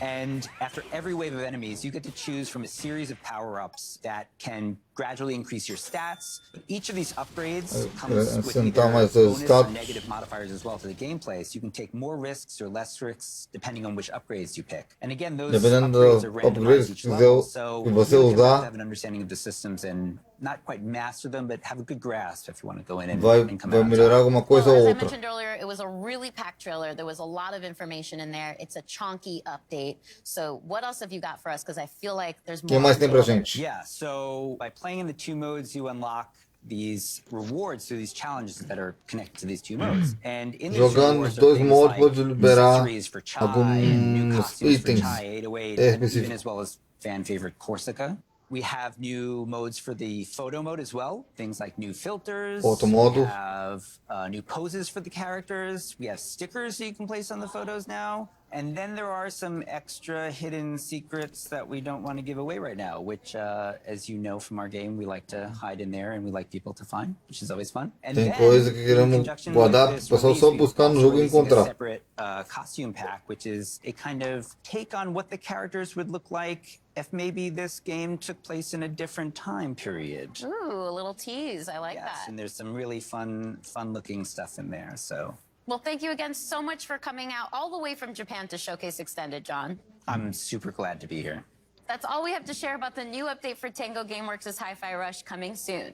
And after every wave of enemies, you get to choose from a series of power-ups that can gradually increase your stats. But each of these upgrades comes with either acrescentar mais bonus or status. negative modifiers as well to the gameplay, so you can take more risks or less risks depending on which upgrades you pick. And again, those Dependendo upgrades dos are randomized upgrades each que level, você- so que you você really have usar. to have an understanding of the systems and not quite master them, but have a good grasp if you want to go in and, Vai, and come vai out on top. melhorar alguma coisa Well, ou as I outra. mentioned earlier, it was a really packed trailer. There was a lot of information in there. It's a chunky update. So what else have you got for us? Because I feel like there's O que more. mais to tem pra deliver. gente? Yeah, so by playing in the 2 modes, you unlock these rewards through these challenges that are connected to these 2 modes. And in these Jogando rewards os are dois things modos like pode liberar accessories for Chai, new alguns costumes for itens Chai 808, and even específicos. as well as fan favorite Corsica. We have new modes for the photo mode as well. Things like new filters. Photo modo. We have new poses for the characters. We have stickers that you can place on the photos now. And then there are some extra hidden secrets that we don't want to give away right now, which, as you know from our game, we like to hide in there and we like people to find, which is always fun. And Tem then, coisa que in queremos conjunction guardar with pro this pessoal release, só we've buscar no also jogo e releasing a encontrar. separate costume pack, which is a kind of take on what the characters would look like if maybe this game took place in a different time period. Ooh, a little tease. I like that. And there's some really fun-looking stuff in there, so. Well, thank you again so much for coming out all the way from Japan to showcase Extended, John. I'm super glad to be here. That's all we have to share about the new update for Tango Gameworks' Hi-Fi Rush coming soon.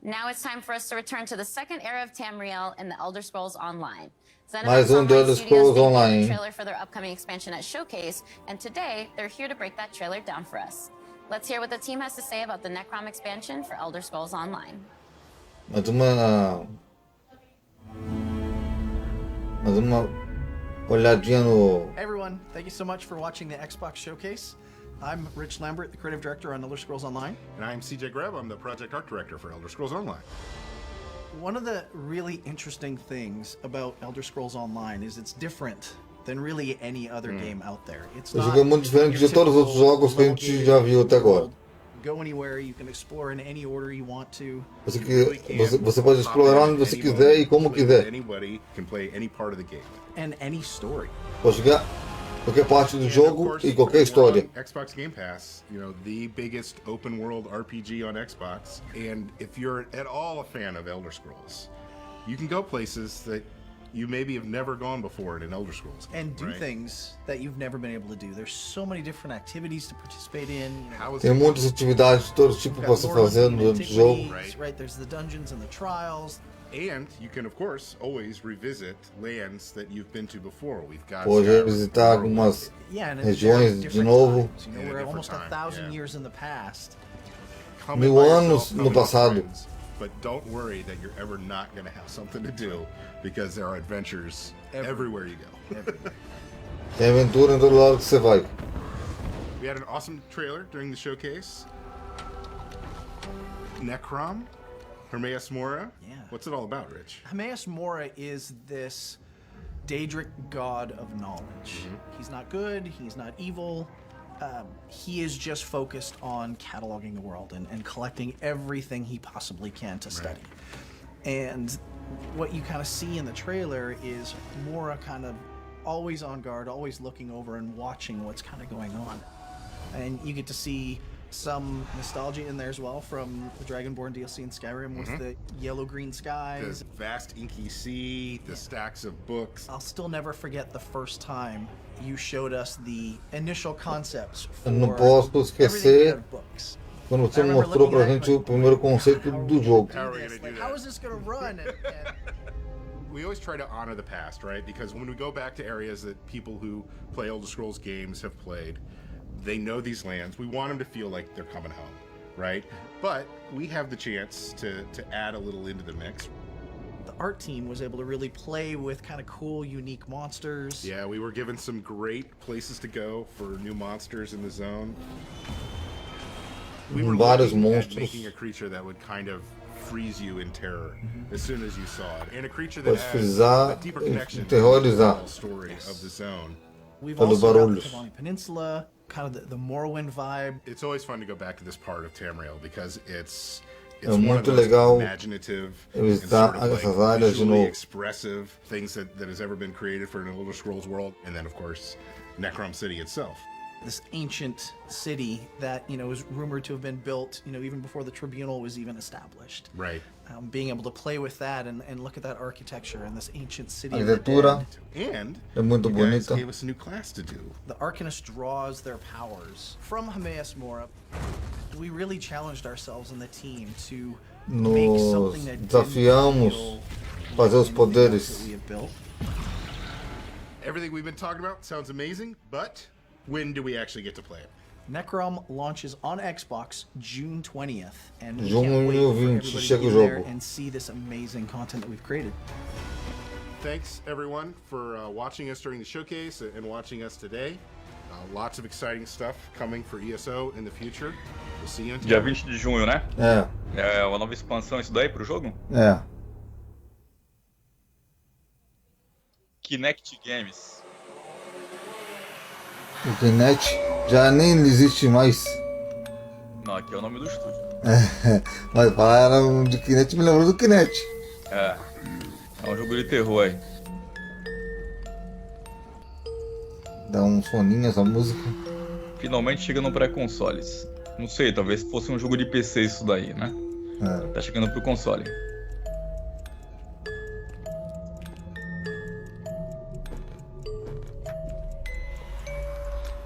Now it's time for us to return to the second era of Tamriel in the Elder Scrolls Online. Mais ZeniMax de Online Elder Studios Scrolls debuted Online. the trailer for their upcoming expansion at Showcase, and today they're here to break that trailer down for us. Let's hear what the team has to say about the Necrom expansion for Elder Scrolls Online. Mais uma olhadinha no. Hey everyone, thank you so much for watching the Xbox Showcase. I'm Rich Lambert, the creative director on Elder Scrolls Online. And I'm CJ Greb, I'm the project art director for Elder Scrolls Online. One of the really interesting things about Elder Scrolls Online is it's different than really any other game out there. It's O not jogo é muito diferente de todos os outros jogos que a gente já viu até agora. go anywhere, you can explore in any order you want to. Você pode explorar onde você quiser e como quiser. Anybody can play any part of the game. And any story. Pode jogar qualquer parte do jogo e qualquer história. Xbox Game Pass, you know, the biggest open world RPG on Xbox. And if you're at all a fan of Elder Scrolls, you can go places that you maybe have never gone before in an Elder Scrolls game, And do right? things that you've never been able to do. There's so many different activities to participate in. Tem muitas atividades de todo tipo para se fazer no jogo. Right, there's the dungeons and the trials. And you can, of course, always revisit lands that you've been to before. We've got Pode visitar algumas Yeah, and it's regiões very de novo. times. You know, we're almost 1,000 years in the past. Come 1000 by anos yourself, no come with passado. friends, but don't worry that you're ever not going to have something to do because there are adventures everywhere you go. Tem aventura em todo lado que você vai. We had an awesome trailer during the showcase. Necrom, Hermaeus Mora. Yeah. What's it all about, Rich? Hermaeus Mora is this Daedric god of knowledge. He's not good, he's not evil. He is just focused on cataloging the world and collecting everything he possibly can to study. And what you kind of see in the trailer is Mora kind of always on guard, always looking over and watching what's kind of going on. And you get to see some nostalgia in there as well from the Dragonborn DLC in Skyrim with the yellow-green skies. The vast inky sea, the stacks of books. I'll still never forget the first time you showed us the initial concepts for Eu não posso everything esquecer out of books. quando você mostrou pra gente o primeiro conceito do jogo. How is this going to run? We always try to honor the past, right? Because when we go back to areas that people who play Elder Scrolls games have played, they know these lands. We want them to feel like they're coming home, right? But we have the chance to add a little into the mix. The art team was able to really play with kind of cool, unique monsters. Yeah, we were given some great places to go for new monsters in the zone. We were Vários looking at monstros. making a creature that would kind of freeze you in terror as soon as you saw it, and a creature that Pode has frisar a deeper e connection to terrorizar. the story of the zone. We've Pelos also got the barulhos. Tavani Peninsula, kind of the Morrowind vibe. It's always fun to go back to this part of Tamriel because it's É one of muito the most legal imaginative visitar and essas áreas de visually novo. expressive things that has ever been created for an Elder Scrolls world, and then of course Necrom City itself. This ancient city that, you know, is rumored to have been built, you know, even before the tribunal was even established. Right. Being able to play with that and look at that architecture and this ancient city A of the arquitetura dead. And é muito you guys bonita. gave us a new class to do. The Arcanist draws their powers from Hermaeus Mora. We really challenged ourselves in the team to make Nos something that desafiamos fazer os poderes. that we have built. Everything we've been talking about sounds amazing, but when do we actually get to play it? Necrom launches on Xbox June 20th, and we Junho can't wait for 20 everybody to chega o get there jogo. and see this amazing content that we've created. Thanks everyone for watching us during the showcase and watching us today. Lots of exciting stuff coming for ESO in the future. We'll see you in Dia 20 de junho, né? É. É uma nova expansão isso daí pro jogo? É. Kinect Games. O Kinect já nem existe mais. Não, aqui é o nome do estúdio. Mas falaram de Kinect, me lembrou do Kinect. É um jogo de terror aí. Dá um soninho essa música. Finalmente chegando para consoles. Não sei, talvez fosse um jogo de PC isso daí, né? Tá chegando pro console.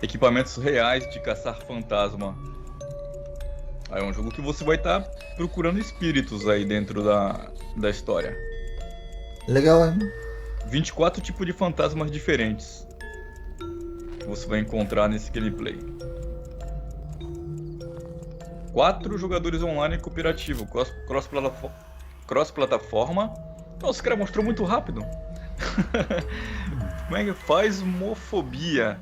Equipamentos reais de caçar fantasma. Aí é um jogo que você vai estar procurando espíritos aí dentro da história. Legal, hein? 24 tipos de fantasmas diferentes que você vai encontrar nesse gameplay. 4 jogadores online cooperativo, cross-plataforma. Nossa, o cara mostrou muito rápido. Como é que faz homofobia?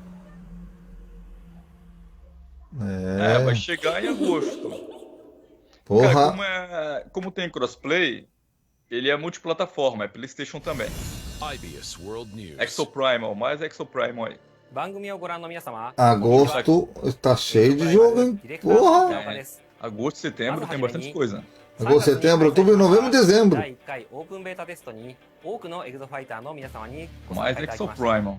Vai chegar em agosto. Porra. Cara, como tem crossplay, ele é multiplataforma, é PlayStation também. Exoprimal, mais Exoprimal aí. Agosto está cheio de jogo, hein? Porra! Agosto, setembro tem bastante coisa. Agosto, setembro, outubro, novembro e dezembro. Mais Exoprimal.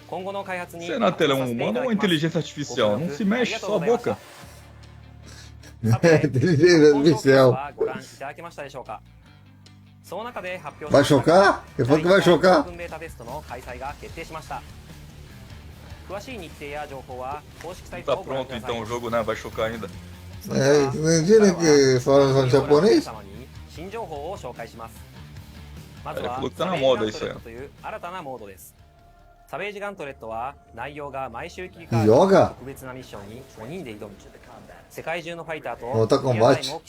Você na tela é um humano ou uma inteligência artificial? Não se mexe, só a boca. Inteligência artificial. Vai chocar? Ele falou que vai chocar. Não tá pronto então o jogo, né? Vai chocar ainda. Não dizem que falam em japonês? Ele falou que tá na moda isso aí. Yoga? Mortal Kombat? Falou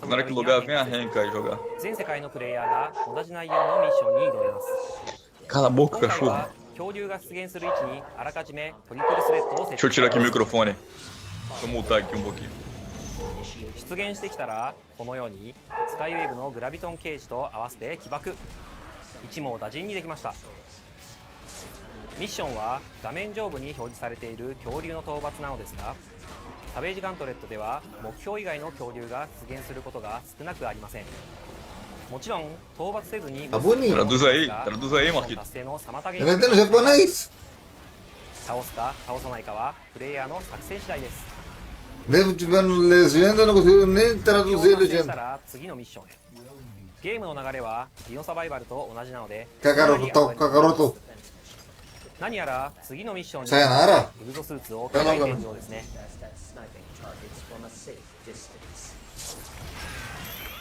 que na hora que lugar vem a Renka aí jogar. Cala a boca, cachorro. Deixa eu tirar aqui o microfone. Deixa eu multar aqui um pouquinho. 出現してきたらこのようにスカイウェーブのグラビトンケージと合わせて起爆一網打尽にできました。ミッションは画面上部に表示されている恐竜の討伐なのですが、サベージガントレットでは目標以外の恐竜が出現することが少なくありません。もちろん討伐せずに Traduz aí, Marquito. 達成の妨げ Eu não entendo japonês. 倒すか倒さないかはプレイヤーの作戦次第です。 Mesmo tivendo legenda, eu não consigo nem traduzir a legenda. 次のミッションへ。ゲームの流れはディノサバイバルと同じなので、 Kakaroto. 何やら次のミッションに Sayonara. エグゾスーツを着替えているようですね。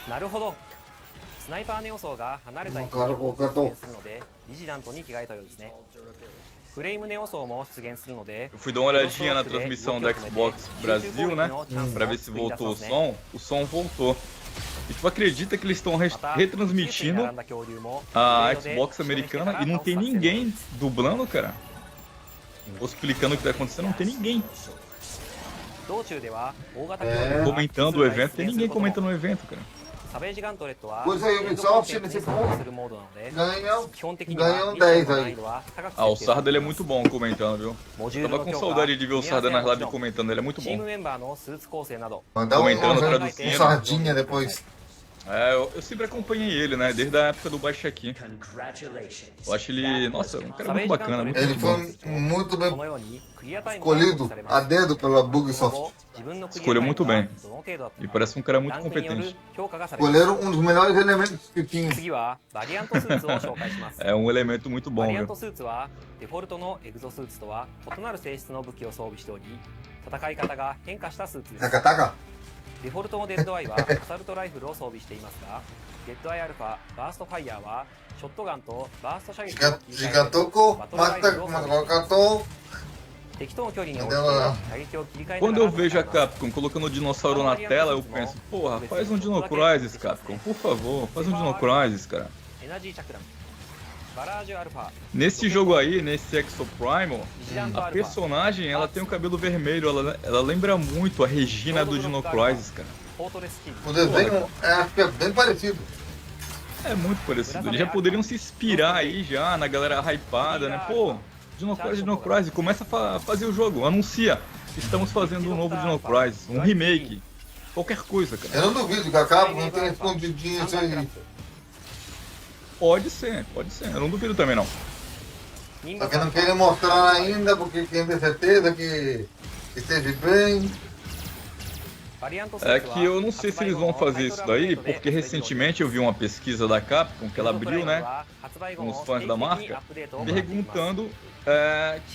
なるほど。スナイパーの要素が離れた位置に出現するので、ビジラントに着替えたようですね。フレームネオ層も出現するので、 Eu fui dar uma olhadinha na transmissão da Xbox Brasil, né? Pra ver se voltou o som. O som voltou. E tu acredita que eles estão retransmitindo a Xbox americana e não tem ninguém dublando, cara? Ou explicando o que tá acontecendo, não tem ninguém. Comentando o evento, tem ninguém comentando o evento, cara. Pois aí, o Ubisoft nesse ponto ganham 10 aí. Ah, o Sarda ele é muito bom comentando, viu? Eu tava com saudade de ver o Sarda nas lives comentando, ele é muito bom. Mandar um sardinha depois. É, eu sempre acompanhei ele, né? Desde a época do Baixa aqui. Eu acho ele, nossa, um cara muito bacana. Muito ele foi muito bem escolhido a dedo pela Ubisoft. Escolheu muito bem. E parece um cara muito competente. Escolheram um dos melhores elementos que tinha. É um elemento muito bom, viu? デフォルトのエグゾスーツとは異なる性質の武器を装備しており、戦い方が変化したスーツです。デフォルトのデッドアイはアサルトライフルを装備していますが、デッドアイアルファ、バーストファイヤーはショットガンとバースト射撃を切り替えるバトルライフルを装備しています。敵との距離に応じて射撃を切り替えながら Quando eu vejo a Capcom colocando um dinossauro na tela, eu penso, porra, faz um Dino Crisis, Capcom, por favor, faz um Dino Crisis, cara. Nesse jogo aí, nesse Exo Primal, a personagem ela tem o cabelo vermelho, ela lembra muito a Regina do Dino Crisis, cara. O desenho acho que é bem parecido. É muito parecido. Eles já poderiam se inspirar aí já na galera hypada, né? Pô, Dino Crisis, começa a fazer o jogo, anuncia. Estamos fazendo um novo Dino Crisis, um remake. Qualquer coisa, cara. Eu não duvido que a Capcom não tenha escondidinho isso aí. Pode ser. Eu não duvido também, não. Só que não querem mostrar ainda, porque quem tem certeza que esteve bem. É que eu não sei se eles vão fazer isso daí, porque recentemente eu vi uma pesquisa da Capcom que ela abriu, né, com os fãs da marca, perguntando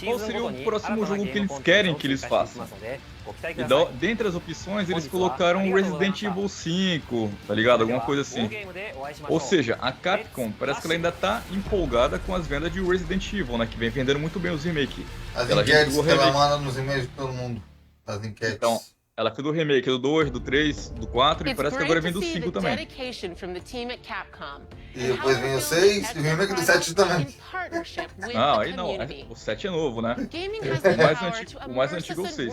qual seria o próximo jogo que eles querem que eles façam. E dentre as opções eles colocaram Resident Evil 5, tá ligado? Alguma coisa assim. Ou seja, a Capcom parece que ela ainda tá empolgada com as vendas de Resident Evil, né, que vem vendendo muito bem os remakes. As enquetes que ela manda nos e-mails de todo mundo. As enquetes. Então, ela fez o remake do 2, do 3, do 4 e parece que agora vem do 5 também. E depois vem o 6 e o remake do 7 também. Ah, aí não, o 7 é novo, né? O mais antigo é o 6.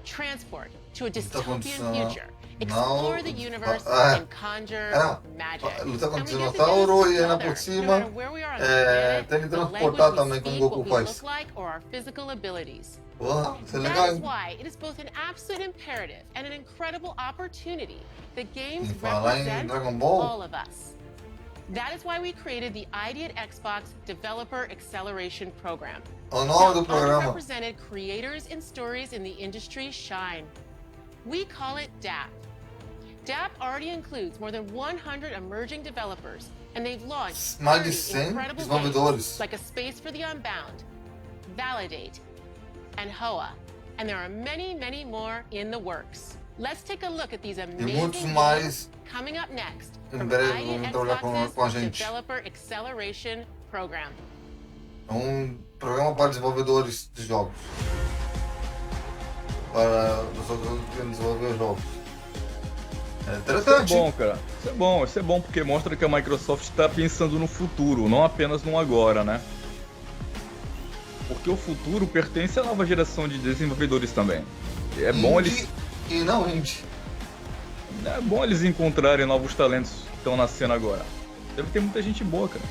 Transport to a dystopian future, explore the universe and conjure magic. Luta contra o dinossauro e ainda por cima tem que transportar também como o Goku faz. Porra, isso é legal, That is why it is both an absolute imperative and an incredible opportunity that games falar em represent Dragon Ball. all of us. That is why we created the ID at Xbox Developer Acceleration Program. O nome do programa. Underrepresented creators and stories in the industry shine. We call it DAP. DAP already includes more than 100 emerging developers, and they've launched Mais de 30 100 incredible desenvolvedores. games like A Space for the Unbound, Validate, and HOA. And there are many, many more in the works. Let's take a look at these muitos amazing mais games coming up next em from breve ID vão at trabalhar com a Xbox's gente. Developer Acceleration Program. É programa para desenvolvedores de jogos. Para pessoas que querem desenvolver jogos. É interessante. Isso é bom, cara. Isso é bom porque mostra que a Microsoft está pensando no futuro, não apenas no agora, né? Porque o futuro pertence à nova geração de desenvolvedores também. É bom eles... E não indie. É bom eles encontrarem novos talentos que estão nascendo agora. Deve ter muita gente boa, cara.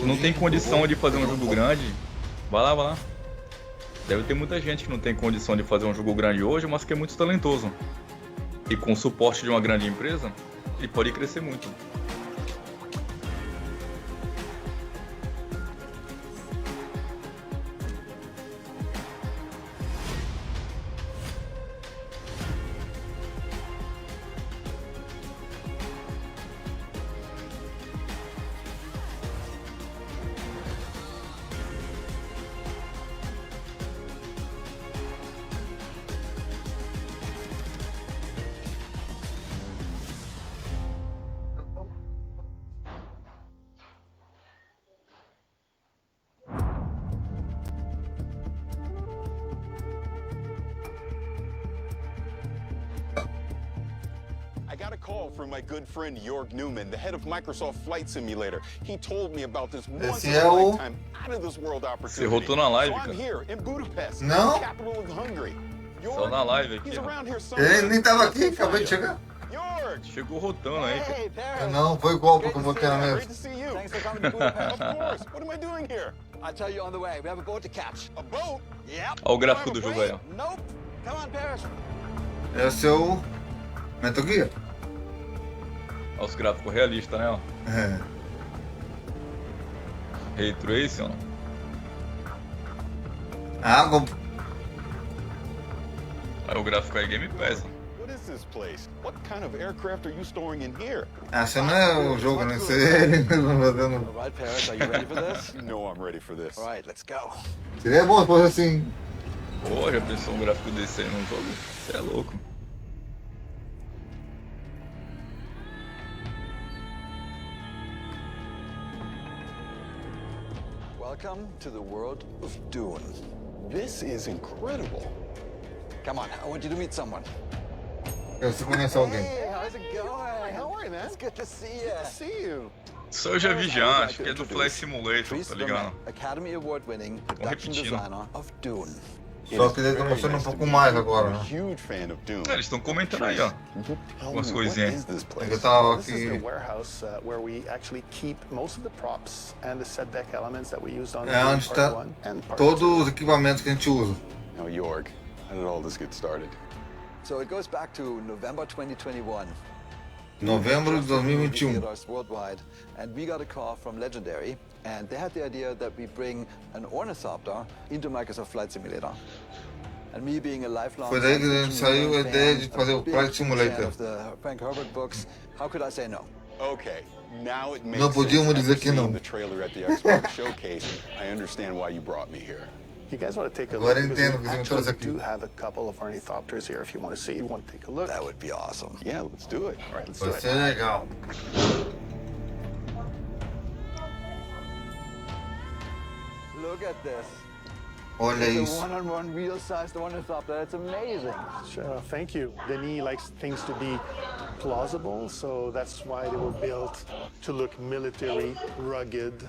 Não tem condição de fazer um jogo grande. Vai lá. Deve ter muita gente que não tem condição de fazer um jogo grande hoje, mas que é muito talentoso. E com o suporte de uma grande empresa, ele pode crescer muito. I got a call from my good friend Jörg Newman, the head of Microsoft Flight Simulator. He told me about this once-in-a-lifetime, out-of-this-world Você opportunity. rotou na live, So I'm cara. here in Budapest, Não? the capital of Hungary. Só na live aqui, He's ó. around here somewhere. Ele nem tava aqui, acabei de chegar. Chegou rotando aí, cara. Não, foi igual porque eu vou ter na Great mesa. to see you. Thanks for coming to Budapest. Of course. What am I doing here? I'll tell you on the way. We have a boat to catch. A boat? Yep. Olha o gráfico do jogo aí, ó. Nope. Come on, Paris. Esse é o Metal Gear. Olha os gráficos realistas, né, ó. É. Ray Tracing, ó. Água. Olha o gráfico aí, Game Pass. What is this place? What kind of aircraft are you storing in here? Esse não é o jogo, né? Ele fazendo. All right, Paris, are you ready for this? No, I'm ready for this. All right, let's go. Seria bom se fosse assim. Pô, já pensou um gráfico desse aí num jogo? Você é louco. Welcome to the world of Dune. This is incredible. Come on, I want you to meet someone. Você conhece alguém? Hey, how How's it going? How are you, man? It's good to see you. Good to see you. Isso eu já vi já, acho que é do Flight Simulator, tá ligado? Academy Award winning Vamos production repetindo. designer of Dune. Só que ele tá mostrando um pouco mais agora, né? Huge fan of Dune. Eles estão comentando aí, ó. Umas coisinhas. Eu tava This is the aqui. warehouse where we actually keep most of the props and the set deck elements that we used on É onde part tá 1 and part todos 2. os equipamentos que a gente usa. Now, Jorg, how did all this get started? So it goes back to November 2021. Novembro de 2021. Theaters worldwide, and we got a call from Legendary, and they had the idea that we bring an ornithopter into Microsoft Flight Simulator. And me being a lifelong Foi daí que a gente science saiu a fiction ideia fan, de fazer o a big Flight fan Simulator. of the Frank Herbert books, how could I say no? Okay, now it makes Não podíamos sense. dizer After que não. seeing the trailer at the Xbox showcase, I understand why you brought me here. You guys want to take a Agora look? entendo Because que we você me trouxe actually aqui. do have a couple of ornithopters here if you want to see. You want to take a look? That would be awesome. Yeah, let's do it. All right, let's do Vai it. ser legal. Look at this. Olha It's a isso. one-on-one real-sized ornithopter. It's amazing. Sure, thank you. Denis likes things to be plausible, so that's why they were built to look military, rugged.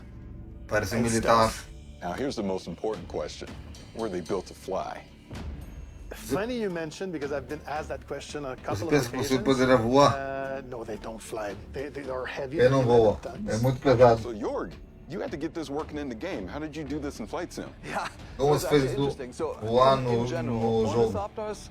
Parece and militar. stuff. Now, here's the most important question. Were they built to fly? Funny you mentioned, because I've been asked that question on a couple of pensa que você occasions. poderia voar? No, they don't fly. They are heavy. Ele não voa. É muito pesado. So, Jorg, you had to get this working in the game. How did you do this in Flight Sim? Yeah, Como it's você fez actually isso interesting. So, voar in no general, jogo? ornithopters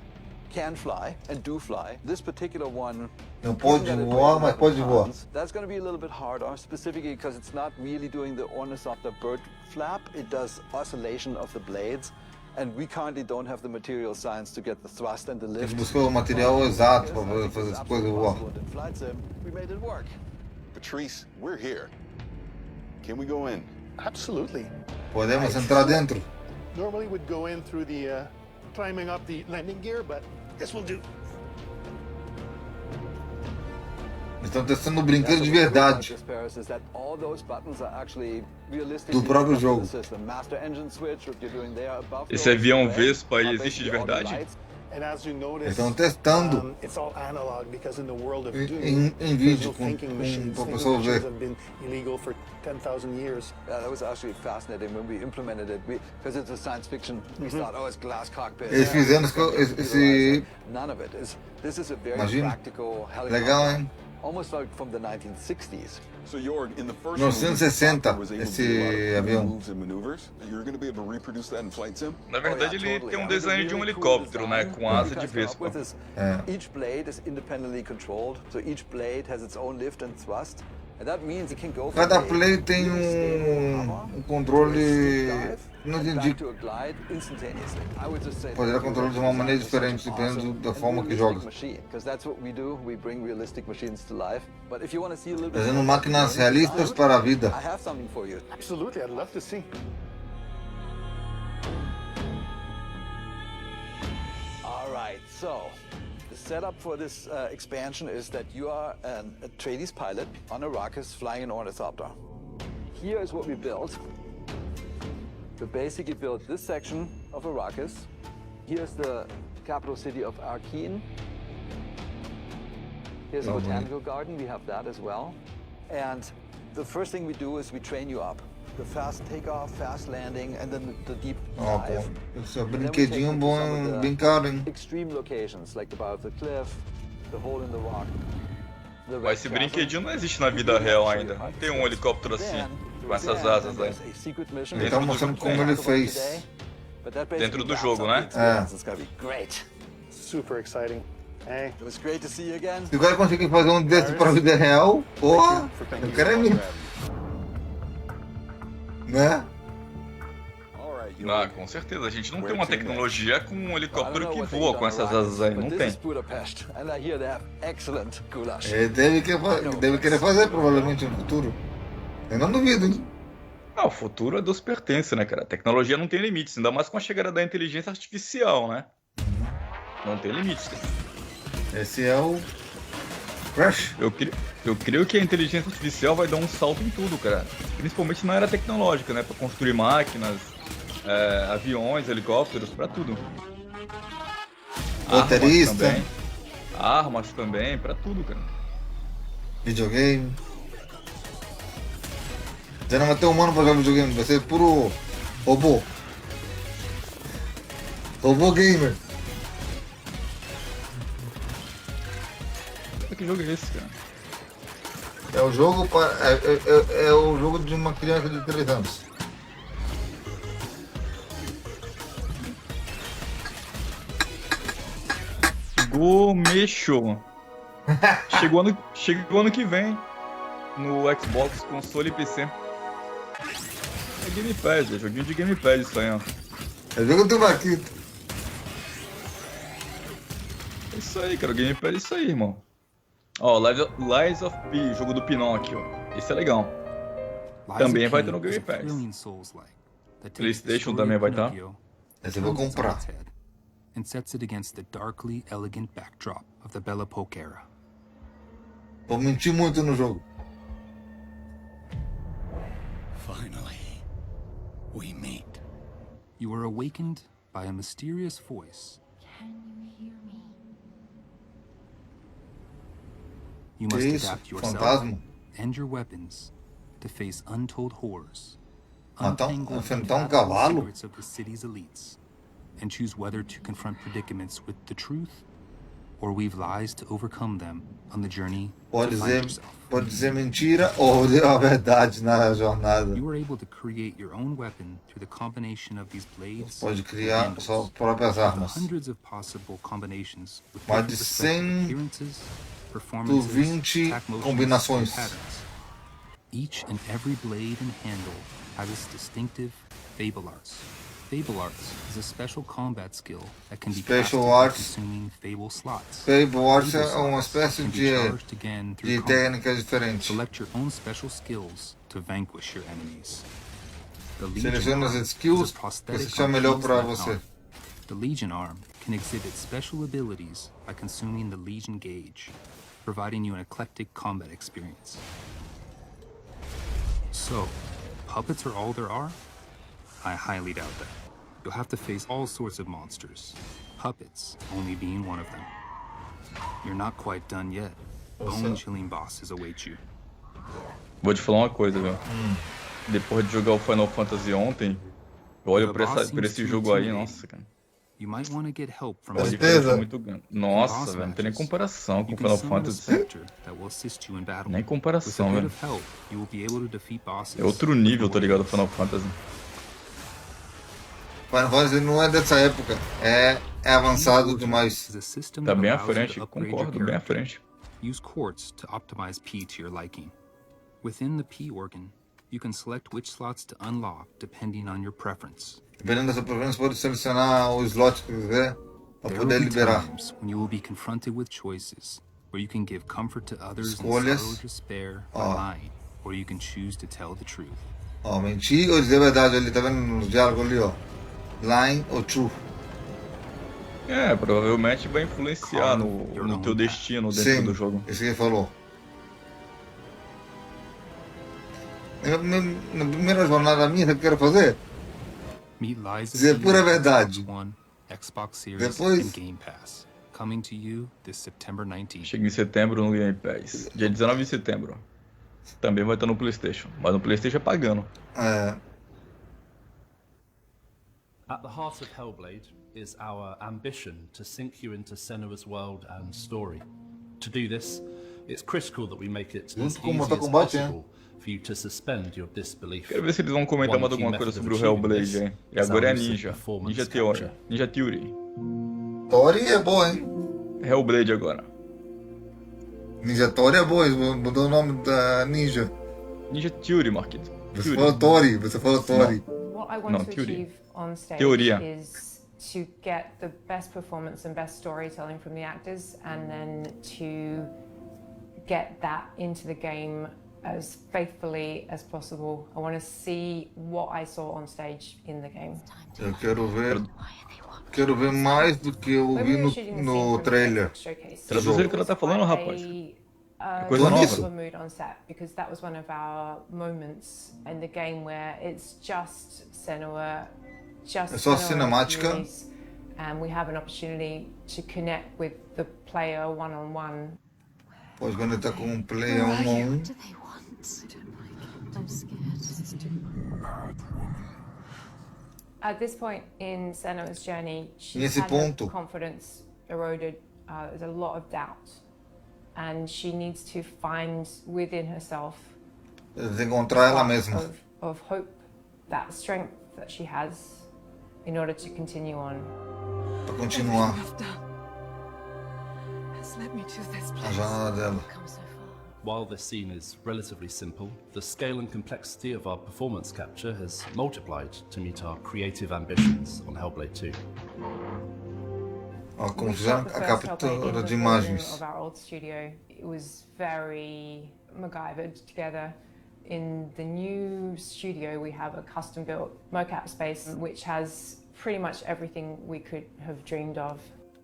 can fly and do fly. This particular one, Não pode given that it voar, weighs mas pode 11 voar. pounds, that's going to be a little bit harder, specifically because it's not really doing the ornithopter bird flap. It does oscillation of the blades. And we currently don't have the material science to get the thrust and the Tem lift. que buscar o material exato para poder fazer essa coisa voar. In Flight Sim, we made it work. Patrice, we're here. Can we go in? Absolutely. Podemos entrar dentro. Normally we'd go in through the climbing up the landing gear, but this will do. Estão testando o brinquedo de verdade. Do próprio jogo. Esse avião Vespa aí existe de verdade? And as you notice, Estão testando it's all analog because in the world of em Dune, vídeo visual com thinking machines, para o thinking pessoal machines ver. have been illegal for 10,000 years. Yeah, that was actually fascinating when we implemented it. Because it's a science fiction, we thought, oh, it's glass cockpit. Eles fizeram esse. None of it. This is a very Imagina. practical helicopter. Legal, hein? Almost like from the 1960s. So Jorg, in the first 1960 esse avião. moves and maneuvers, you're going to be able to reproduce that in Flight Sim? Na verdade, ele tem um design de um helicóptero, né? Com asa de Vespa. Each blade is independently controlled, so each blade has its own lift and thrust. And that means it can go from Cada a play tem controle. Não entendi. back to a glide instantaneously. I would just say Poderia controlar de uma maneira diferente, dependendo da forma que joga. because that's what we do. We bring realistic machines to life. But if you want to see a little bit Fazendo more máquinas realistas para a vida. I have something for you. Absolutely, I'd love to see. All right, so the setup for this expansion is that you are a Atreides pilot on Arrakis flying an ornithopter. Here is what we built. We basically built this section of Arrakis. Here's the capital city of Arkeen. Here's a Lovely. botanical garden, we have that as well. And the first thing we do is we train you up. The fast takeoff, fast landing, and then the deep Ó, pô, dive. esse And then we take brinquedinho you to bom, some of the bem caro, hein? extreme locations, like the bottom of the cliff, the hole in the rock. The Mas esse brinquedinho não existe na vida real ainda. Não tem um helicóptero assim, com essas asas aí. Ele tá mostrando como ele fez. Dentro do jogo, né? É. It's gonna be great. Super exciting. Hey. It was great to see you again. Se o cara conseguir fazer um desse pra vida real, porra, eu quero é mim. Né? Ah, com certeza. A gente não tem uma tecnologia com um helicóptero que voa com essas asas aí. Não tem. Budapest, and I hear they have excellent goulash. Ele deve querer fazer, provavelmente, no futuro. Eu não duvido, hein? Ah, o futuro é dos pertence, né, cara? A tecnologia não tem limites, ainda mais com a chegada da inteligência artificial, né? Não tem limites. Esse é o Crash. Eu creio que a inteligência artificial vai dar um salto em tudo, cara. Principalmente na área tecnológica, né? Pra construir máquinas, aviões, helicópteros, pra tudo. Roteirista. Armas também, pra tudo, cara. Videogame. Já não vai ter humano pra jogar videogame, vai ser puro robô. Robô gamer. Que jogo é esse, cara? É o jogo é o jogo de uma criança de 3 anos. Gomecho. Chegou ano que vem no Xbox, console e PC. É Game Pass, é joguinho de Game Pass isso aí, ó. É jogo do Maquito. É isso aí, cara, Game Pass é isso aí, irmão. Ó, Lies of P, jogo do Pinóquio. Esse é legal. Também vai ter no Game Pass. PlayStation também vai estar. Esse eu vou comprar. And sets it against the darkly elegant backdrop of the Belle Époque era. Vou mentir muito no jogo. Finally, we meet. You are awakened by a mysterious voice. Can you hear me? You must Que isso? adapt yourself Fantasma? and your weapons to face untold horrors, Então, untangle enfrentar the cavalo? secrets of the city's elites, and choose whether to confront predicaments with the truth or weave lies to overcome them on the journey to find yourself. Pode dizer mentira ou a verdade na jornada. You are able to create your own weapon through the combination of these blades. Pode criar suas próprias armas. Hundreds of possible combinations with Mais different de respective 100 appearances, performances, 20 attack motions, combinações. and patterns. Each and every blade and handle has its distinctive Fable Arts. Fable Arts is a special combat skill that can be Special casted by Arts. consuming Fable slots. Fable Arts é Fable uma slots espécie can be de charged again through combat. técnicas diferentes. Select your own special skills to vanquish your enemies. The Selecione as Arm skills is a que prosthetic se chama on melhor King's para left você. arm. The Legion Arm can exhibit special abilities by consuming the Legion Gauge, providing you an eclectic combat experience. So, puppets are all there are? I highly doubt that. You'll have to face all sorts of monsters, puppets only being one of them. You're not quite done yet. Bone-chilling bosses await you. Vou te falar uma coisa, viu? Depois de jogar o Final Fantasy ontem, eu olho pra esse jogo aí, nossa, cara. You might want to get help from Olha, a diferença é muito grande. Nossa, velho, não tem nem comparação com o Final Fantasy. Nem comparação, velho. É outro nível, tá ligado? Final Fantasy. Final Fantasy não é dessa época, é avançado demais. Tá bem à frente, concordo, bem à frente. Use quartz to optimize P to your liking. Within the P organ, you can select which slots to unlock depending on your preference. Dependendo da sua preferência, pode selecionar o slot que quiser para poder liberar. When you will be confronted with choices where you can give comfort to others Escolhas. and sorrow despair by lying, or you can choose to tell the truth. Ó, mentir ou dizer a verdade ali, tá vendo no diálogo ali, ó. Lying ou true. É, provavelmente vai influenciar no teu destino dentro do jogo. Isso que ele falou. Na primeira jornada minha, sabe o que eu quero fazer? Dizer pura verdade. Xbox Series Depois, and Game Pass. Coming to you this September 19th. Chega em setembro no Game Pass. Dia 19 de setembro. Também vai estar no PlayStation. Mas no PlayStation é pagando. É. At the heart of Hellblade is our ambition to sink you into Senua's world and story. To do this, it's critical that we make it as easy as possible for you to suspend your disbelief. Quero ver se eles vão comentar mais alguma coisa sobre o Hellblade, hein? E agora é Ninja. Ninja Theory. Ninja Theory. Theory é boa, hein? Hellblade agora. Ninja Theory é boa, mudou o nome da Ninja. Ninja Theory, Marquito. Você falou Theory, você falou Theory. What I want to achieve on stage Teoria. is to get the best performance and best storytelling from the actors, and then to get that into the game as faithfully as possible. I want to see what I saw on stage in the game. Eu quero ver mais do que eu vi no trailer. Traduzir o que ela tá falando, rapaz. Coisa nova. Mood on set, because that was one of our moments in the game where it's just Senua, just é só cinemática. and we have an opportunity to connect with the player one-on-one. Pode conectar com um player 1-on-1. What do they want? I don't like it. I'm scared. This is too At this point in Senna's journey, she's Nesse had ponto. her confidence eroded. There's a lot of doubt, and she needs to find within herself De encontrar ela spark mesma. of hope, that strength that she has in order to continue on. Para continuar Has led me to this a place. jornada dela. While this scene is relatively simple, the scale and complexity of our performance capture has multiplied to meet our creative ambitions on Hellblade 2. Ó, como We fizeram shot the a first Hellblade in captura the de building imagens. of our old studio. It was very MacGyvered together. In the new studio, we have a custom-built mocap space, which has pretty much everything we could have dreamed of.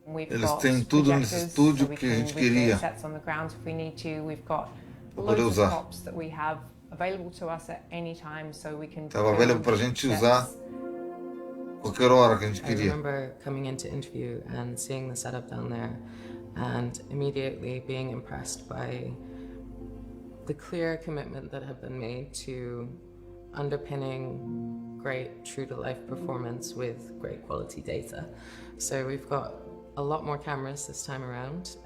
We've Eles got têm tudo nesse projectors, estúdio so we que a can gente recreate queria. sets on the ground if we need to. We've got Pra poder loads of usar. props that we have available to us at any time, so we can. Estava available para a gente usar qualquer hora que a gente I queria. remember coming into interview and seeing the setup down there and immediately being impressed by the clear commitment that had been made to underpinning great true-to-life performance with great quality data. So we've got a lot more cameras this time around.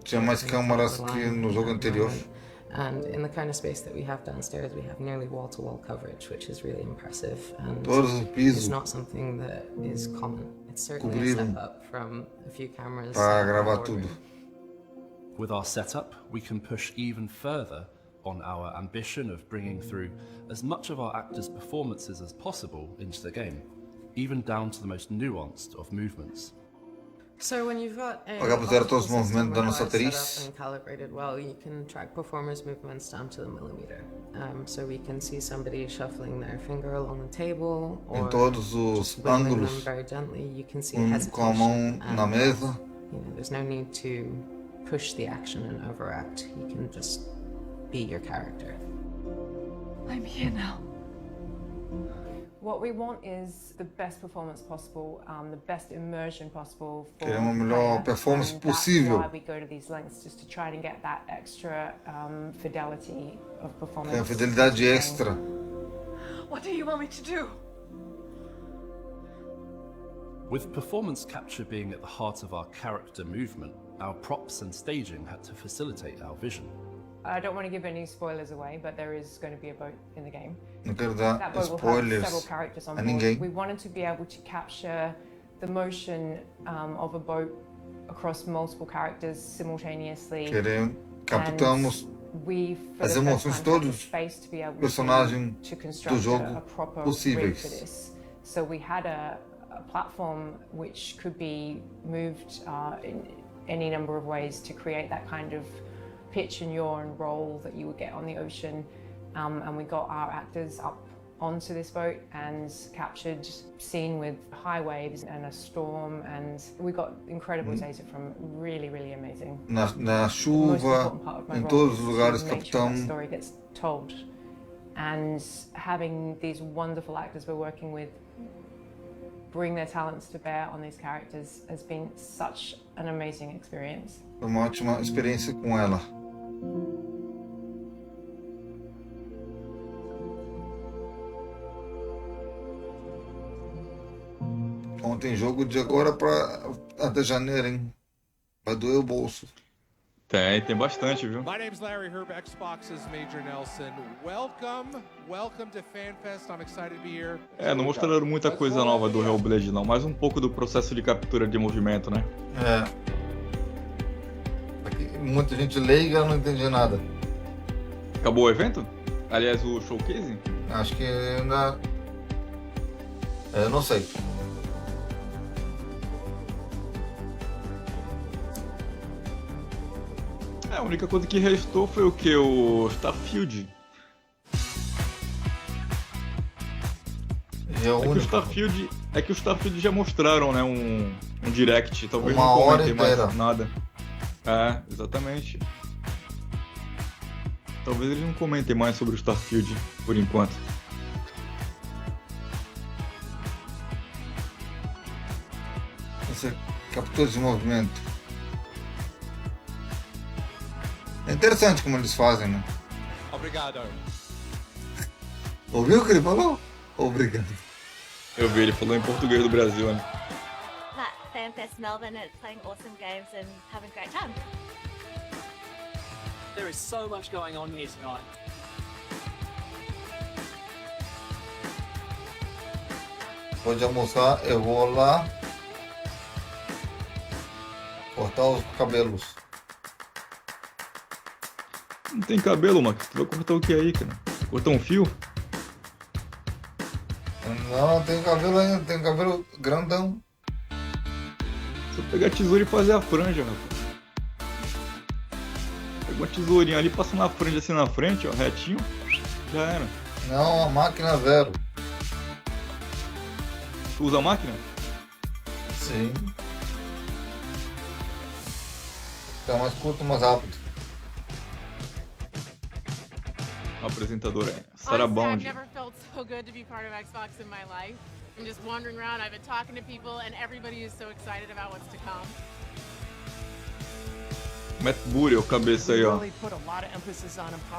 Tinha mais câmaras que no jogo anterior. And in the kind of space that we have downstairs, we have nearly wall-to-wall coverage, which is really impressive. And Todos os pisos it's not something that is common. It's certainly a cobriram step up from a few cameras. para in the gravar boardroom. tudo. With our setup, we can push even further on our ambition of bringing through as much of our actors' performances as possible into the game, even down to the most nuanced of movements. So when you've got a Para capturar todos os optical movimentos da system nossa set up atriz. and calibrated well, you can track performers' movements down to the millimeter. So we can see somebody shuffling their finger along the table, Em or todos os just wiggling them ângulos. very gently. You can see Com a hesitation. mão na and, mesa. you know, there's no need to push the action and overact. You can just be your character. I'm here now. What we want is the best performance possible, the best immersion possible for Queremos a the melhor player, performance and possível. That's why we go to these lengths, just to try and get that extra fidelity of performance. Tem a fidelidade extra. What do you want me to do? With performance capture being at the heart of our character movement, our props and staging had to facilitate our vision. I don't want to give any spoilers away, but there is going to be a boat in the game. Não quero dar That boat will have several spoilers characters on a board. ninguém. We wanted to be able to capture the motion of a boat across multiple characters simultaneously. Captamos And we, for as the first emoções time, had todos the space to be able personagem to do construct jogo a proper rig possíveis. for this. So we had a platform which could be moved in any number of ways to create that kind of pitch and yaw and roll that you would get on the ocean. And we got our actors up onto this boat and captured scene with high waves and a storm, and we got incredible data from really, really amazing. Na The most chuva, important part of my em role todos os is lugares to make sure that captamos. story gets told. And having these wonderful actors we're working with bring their talents to bear on these characters has been such an amazing experience. Foi uma ótima experiência com ela. Então tem jogo de agora para até janeiro, hein? Vai doer o bolso. Tem bastante, viu? My name's Larry Herb, Xbox's Major Nelson. Welcome to FanFest. I'm excited to be here. Não mostraram muita coisa nova do Hellblade não, mas um pouco do processo de captura de movimento, né? Aqui, muita gente leiga não entende nada. Acabou o evento? Aliás, o showcase? Acho que ainda... Eu não sei. A única coisa que restou foi o que? O Starfield. É que o Starfield já mostraram, né? Um direct. Talvez Uma não hora comentem inteira. mais nada. Exatamente. Talvez eles não comentem mais sobre o Starfield por enquanto. Você captura de movimento. É interessante como eles fazem, né? Obrigado. Ouviu o que ele falou? Obrigado. Eu vi, ele falou em português do Brasil, né? At FanFest Melbourne and playing awesome games and having a great time. There is so much going on here tonight. Depois de almoçar, eu vou lá cortar os cabelos. Não tem cabelo, Max. Tu vai cortar o que aí, cara? Cortar um fio? Não, tem cabelo ainda, tem cabelo grandão. Só pegar a tesoura e fazer a franja, rapaz. Pega uma tesourinha ali, passa na franja assim na frente, ó, retinho. Já era. Não, a máquina zero. Tu usa a máquina? Sim. Fica mais curto, mais rápido. A apresentadora é Sarah Bond. I've never felt so good to be part of Xbox in my life. I'm just wandering around, I've been talking to people, and everybody is so excited about what's to come. Matt Booty, o cabeça aí, ó.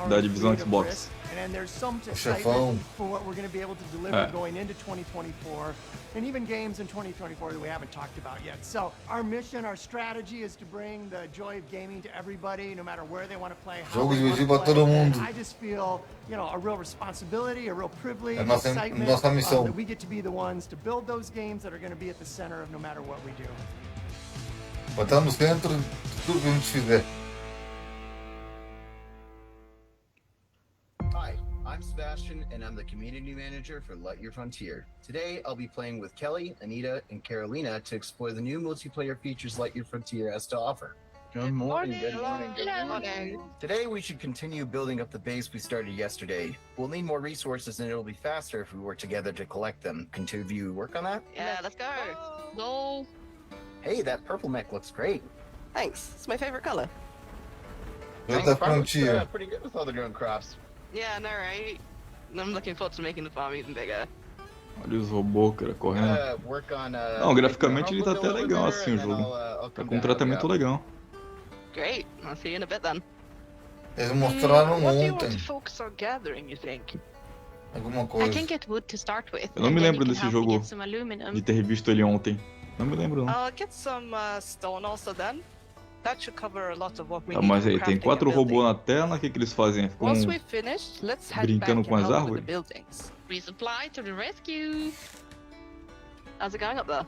Da divisão Xbox. And there's so much Chefão. excitement for what we're going to be able to deliver É. going into 2024, and even games in 2024 that we haven't talked about yet. So our mission, our strategy is to bring the joy of gaming to everybody, no matter where they want to play, how Jogo they want divertido to pra todo play. mundo. I just feel, a real responsibility, a real privilege, É nossa excitement missão. that we get to be the ones to build those games that are going to be at the center of no matter what we do. Botar no centro de tudo que a gente fizer. Hi, I'm Sebastian, and I'm the community manager for Lightyear Frontier. Today, I'll be playing with Kelly, Anita, and Carolina to explore the new multiplayer features Lightyear Frontier has to offer. Good morning, good morning, good morning. Today, we should continue building up the base we started yesterday. We'll need more resources, and it'll be faster if we work together to collect them. Can two of you work on that? Yeah, let's go. Go. Hey, that purple mech looks great. Thanks. It's my favorite color. Delta Farm looks, Frontier. pretty good with all the growing crops. Yeah, I know, right? I'm looking forward to making the farm even bigger. Olha os robôs, cara, correndo. Work on, Não, graficamente ele tá até over legal there, assim o and then jogo. I'll Tá come com um down, tratamento yeah. legal. Great. I'll see you in a bit then. Eles mostraram What do you want ontem to focus on gathering, you think? alguma I coisa. can get wood to start with. Eu não and me then lembro you can desse help me jogo, get some aluminum. de ter revisto ele ontem. Não me lembro não. I'll get some stone also then. That should cover a lot of what we Tá, need mas for aí, tem crafting 4 and robôs building. na tela, o que que eles fazem? Ficam Once we've finished, let's head brincando back com and as help with árvores? the buildings. Resupply to the rescue. How's it going up there?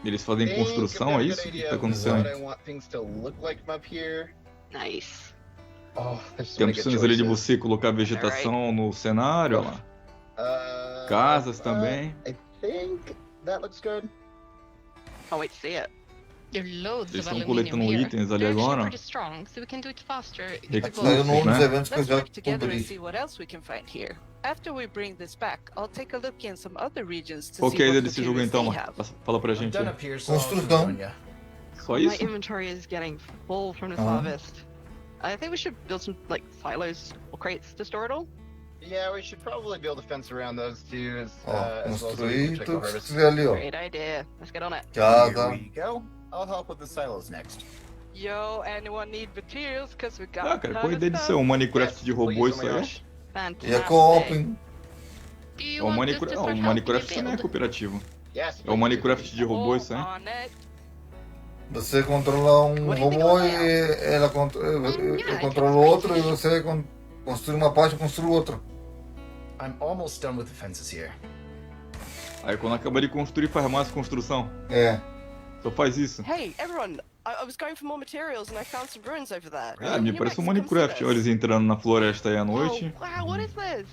Eles fazem construção, é isso? O que tá acontecendo? I want things to look like from up here. Nice. Oh, there's so Tem many good opções ali de choices. você colocar vegetação no cenário, olha lá. Casas também. I think that looks good. Can't wait to see it. There are loads Eles of estão aluminum coletando here. itens ali They're actually agora. pretty strong, so we can do it faster. Saiu num dos eventos que eu Let's já work together and cobri. see what else we can find here. After we bring this back, I'll take a look in some other regions to Qual que see é a ideia what desse jogo materials então, they mano? have. Fala pra gente aí. Construção. Só My isso? inventory is getting full from this Ah. harvest. I think we should build some like silos or crates to store it all. Yeah, we should probably build a fence around those two as Ó, well as we construir can check the tudo que harvest. tiver ali, ó. Great idea. Let's get on it. Casa. Here we go. I'll help with the silos next. Yo, anyone need materials? Cause we got Ah, cara, qual a ideia de ser um Minecraft de robô isso aí? E é co-op, hein? É o Minecraft, não, o Minecraft também é cooperativo. É o Minecraft de robô isso aí? Você controla um robô e ela eu controlo outro e você construi uma parte e construi outra. I'm almost done with the fences here. Aí quando acaba de construir faz mais construção. É. Só faz isso. Hey, everyone! I was going for more materials and I found some ruins over there. Ah, me parece um Minecraft. Olha eles entrando na floresta aí à noite. Oh, wow, what is this?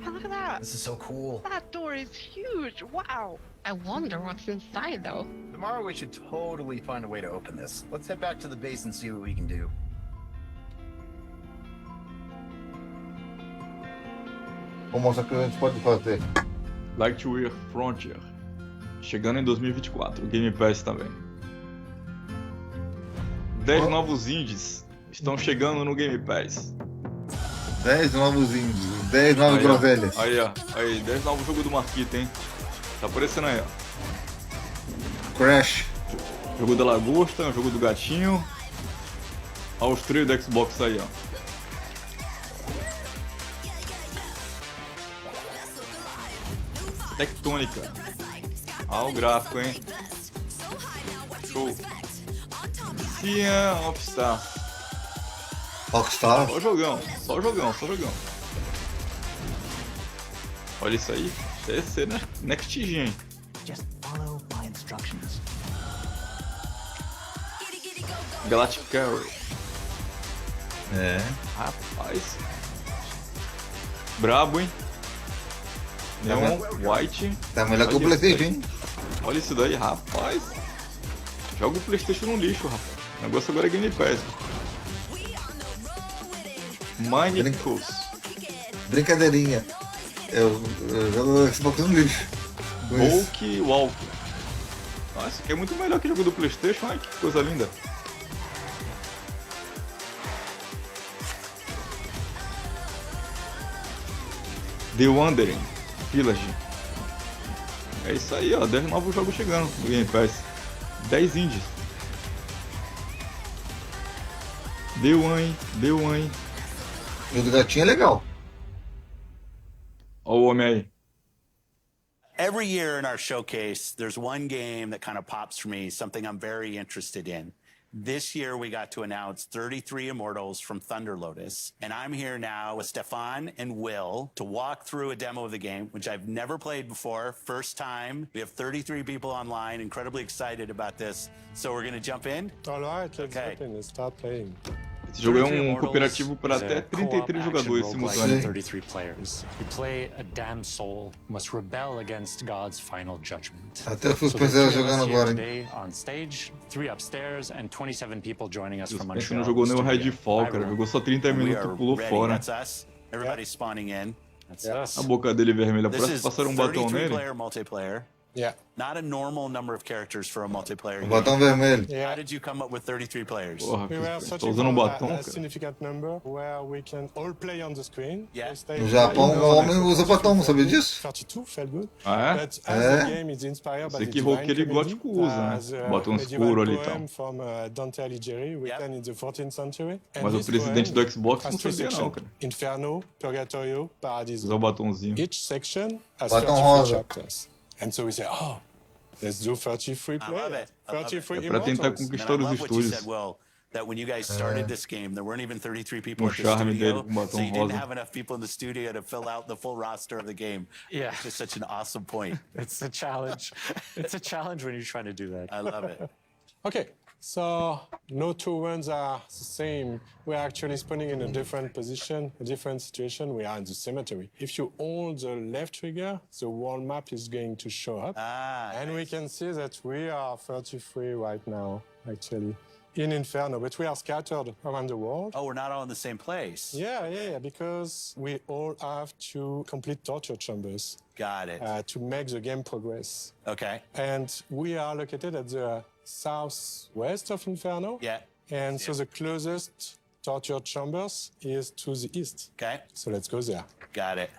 Oh, look at that. This is so cool. That door is huge. Wow. I wonder what's inside though. Tomorrow we should totally find a way to open this. Let's head back to the base and see what we can do. Vou mostrar o que a gente pode fazer. Lightyear Frontier. Chegando em 2024. Game Pass também. 10 novos indies estão chegando no Game Pass. 10 novos índios, 10 novas Aí, ó. groselhas. Aí, ó. Aí, 10 novos jogos do Marquito, hein? Tá aparecendo aí, ó. Crash. Jogo da lagosta, jogo do gatinho. Olha os trailers do Xbox aí, ó. Tectônica. Olha o gráfico, hein? Show. Cian Rockstar. Rockstar? Só jogão, só jogão, só jogão. Olha isso aí. Deve ser, né? Next Gen. Just follow my instructions. Galactic Carry. É. Rapaz. Brabo, hein? Neon White. Tá melhor que o PlayStation, hein? Olha isso daí, rapaz. Joga o PlayStation no lixo, rapaz. O negócio agora é Game Pass. Minecos. Brincadeirinha. Eu jogo o Xbox no lixo. Walk Walk. Nossa, isso aqui é muito melhor que o jogo do PlayStation. Ai, que coisa linda. The Wandering Village. É isso aí, ó. 10 novos jogos chegando no Game Pass. 10 indies. The One. O do gatinho é legal. Ó o homem aí. Every year in our showcase, there's one game that kind of pops for me, something I'm very interested in. This year, we got to announce 33 Immortals from Thunder Lotus. And I'm here now with Stefan and Will to walk through a demo of the game, which I've never played before. First time. We have 33 people online, incredibly excited about this. So we're going to jump in? All right, let's jump in and start playing. Esse jogo é cooperativo para até 33 jogadores simultâneos. 33 players. You play a damned soul, must rebel against God's final judgment. Até os pessoas jogando agora, hein? On stage, 3 upstairs and 27 people joining us from Você Montreal. não jogou nem o Redfall, cara. Jogou só 30 minutos e pulou fora. Everybody spawning in. A boca dele vermelha. Parece que passaram um batom nele. Multiplayer. Yeah. Not a normal number of characters for a multiplayer game. Batom vermelho. How did you come up with 33 players? Porra, We were searching usando batom, a significant number where we can all play on the screen. Yeah. No Japão, o homem usa batom, sabia disso? 32 felt good. Ah, é? But as the game is inspired by Sei the que Divine roqueiro e gótico usa, né? Batom escuro ali e tal. From Dante Alighieri, written in the 14th century. Mas o presidente do Xbox não sabia não, cara. Inferno, Purgatorio, Paradiso. Usar o batomzinho. Each section has Batom 34 rosa. chapters. And so we say, oh, let's do 33 players. 33 É pra tentar immortals. conquistar os estúdios. That when you guys started this game, there weren't even 33 people O at the charme dele studio, com batom so you didn't rosa. have enough people in the studio to fill out the full roster of the game. Yeah. It's just such an awesome point. It's a challenge. It's a challenge when you're trying to do that. I love it. Okay, so no two runs are the same. We're actually spawning in a different position, a different situation. We are in the cemetery. If you hold the left trigger, the world map is going to show up. And we can see that we are 33 right now, actually, in Inferno, but we are scattered around the world. Oh, we're not all in the same place. Yeah, because we all have to complete torture chambers. Got it. To make the game progress. Okay. And we are located at the southwest of Inferno. Yeah. And so the closest torture chambers is to the east. Okay. So let's go there. Got it.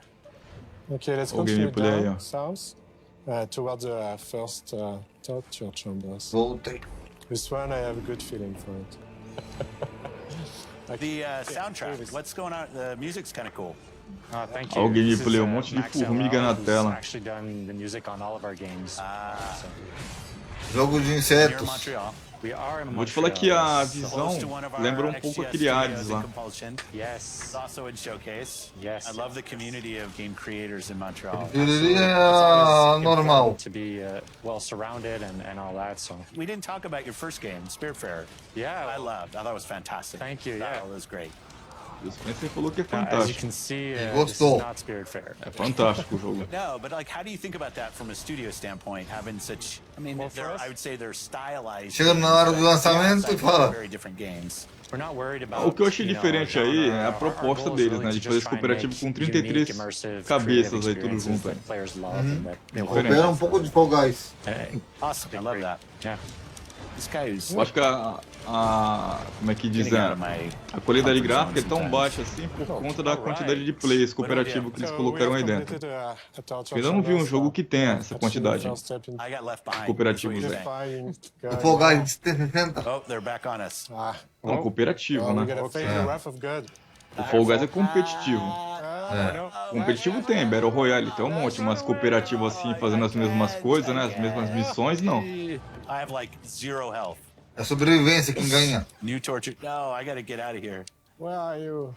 Okay, let's continue down south towards the first torture chambers. This one, I have a good feeling for it. The soundtrack, what's going on? The music's kind of cool. Thank Olha o gameplay, um monte de formiga na tela. Actually done the music on all of our games. Jogo de insetos. Vou te falar que a visão lembra um pouco aquele Hades lá. Yes. Also in showcase. Yes. I love the community of game creators in Montreal. Normal. To be well surrounded and all that. So we didn't talk about your first game, Spiritfarer. Yeah. I thought it was fantastic. Thank you. Yeah, it was great. O Spencer falou que é As you fantástico. can see, Gostou. not Spiritfarer. É fantástico o jogo. No, but like, how do you think about that from a studio standpoint? Having such, I mean, I would say they're stylized. Chega na hora do lançamento e fala. Very different games. O que eu achei diferente aí é a proposta deles, né? De fazer esse cooperativo com 33 cabeças aí, tudo junto aí. Coopera um pouco de Fall Guys. Awesome, I love that. Yeah. This guy is... Eu acho que a como é que diz, a qualidade gráfica é tão baixa assim por conta da quantidade de players cooperativo que eles colocaram aí dentro. Eu ainda não vi um jogo que tenha essa quantidade de cooperativos aí. O Fall Guys tem 60. Não, cooperativo, né? O Fall Guys é competitivo. Competitivo tem, Battle Royale tem um monte, mas cooperativo assim, fazendo as mesmas coisas, né? As mesmas missões, não. É sobrevivência quem ganha. New torture. No, I gotta get out of here. Where are you?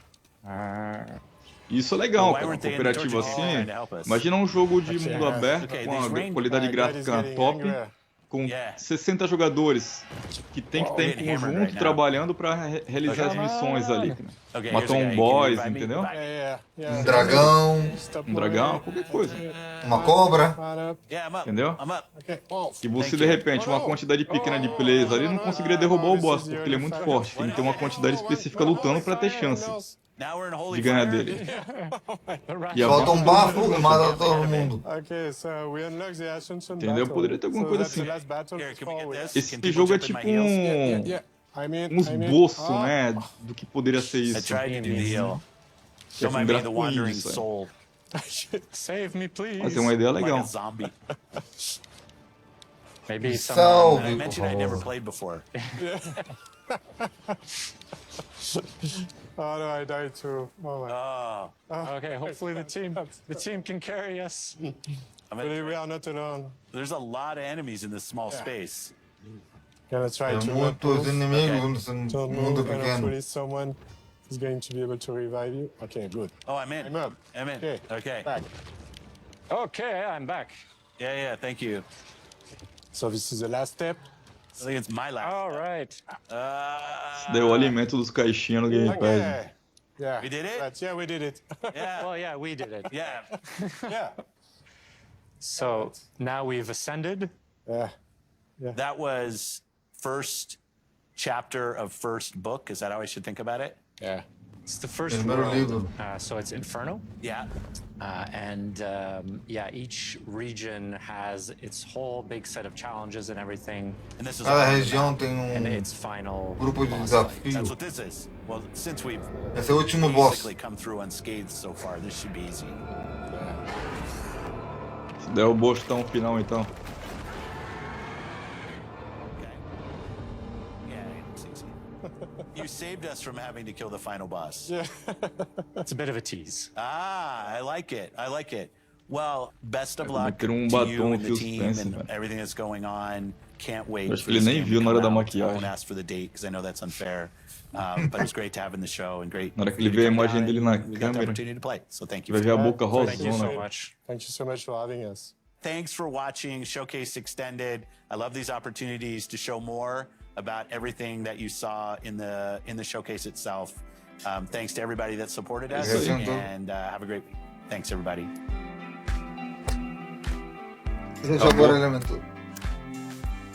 Isso é legal, cara. Um cooperativo assim. Imagina um jogo de mundo aberto com uma qualidade gráfica top, com 60 jogadores que tem que estar em conjunto trabalhando para realizar as missões ali. Matar um boss, entendeu? Um dragão. Um dragão, qualquer coisa. Uma cobra. Entendeu? E você, de repente, uma quantidade pequena de players ali não conseguiria derrubar o boss, porque ele é muito forte. Tem que ter uma quantidade específica lutando para ter chance de ganhar dele. Solta um bafo e mata todo mundo. Entendeu? Poderia ter alguma coisa assim. Esse jogo é tipo um esboço, né, do que poderia ser isso. É um gráfico isso. Save me, please. Mas é uma ideia legal. Maybe Salve, I mentioned I never played before. Oh no, I died too. Oh my. Okay, hopefully the team can carry us. We are not alone. There's a lot of enemies in this small space. Gonna try to muitos inimigos no mundo pequeno. Hopefully someone is going to be able to revive you. Okay, good. Oh, I'm in. I'm up. I'm in. Okay. Back. Okay, I'm back. Yeah, thank you. So this is the last step. I think it's my last. All right. Isso daí é o alimento dos caixinhas no Game Pass. Yeah. We did it? Yeah, we did it. Yeah. Well, yeah, we did it. Yeah. Yeah. So now we've ascended. Yeah. That was first chapter of first book. Is that how I should think about it? Yeah. It's the first world. So it's Inferno. Yeah. Each region has its whole big set of challenges and everything. And this is Cada região tem its final grupo de desafio. That's what this is. Well, since we've Esse é o último boss. basically come through unscathed so far, this should be easy. Se der o bostão final, então. You saved us from having to kill the final boss. Yeah. It's a bit of a tease. I like it. I like it. Well, best of luck Ter to batom you and the fio team suspense, and velho. everything that's going on. Can't wait. Acho for que ele this nem game viu to na hora come da out. I maquiagem. won't ask for the date because I know that's unfair. But it was great to have in the show and great. Na hora for que you ele to vê a come imagem down dele and na we got the câmera, opportunity to play. So thank you. vai for ver a that. boca rosa. Thank you so much. Thank you so much for having us. Thanks for watching Showcase Extended. I love these opportunities to show more about everything that you saw in the showcase itself. Thanks to everybody that supported us, and have a great week. Thanks, everybody. Deixa agora elemento.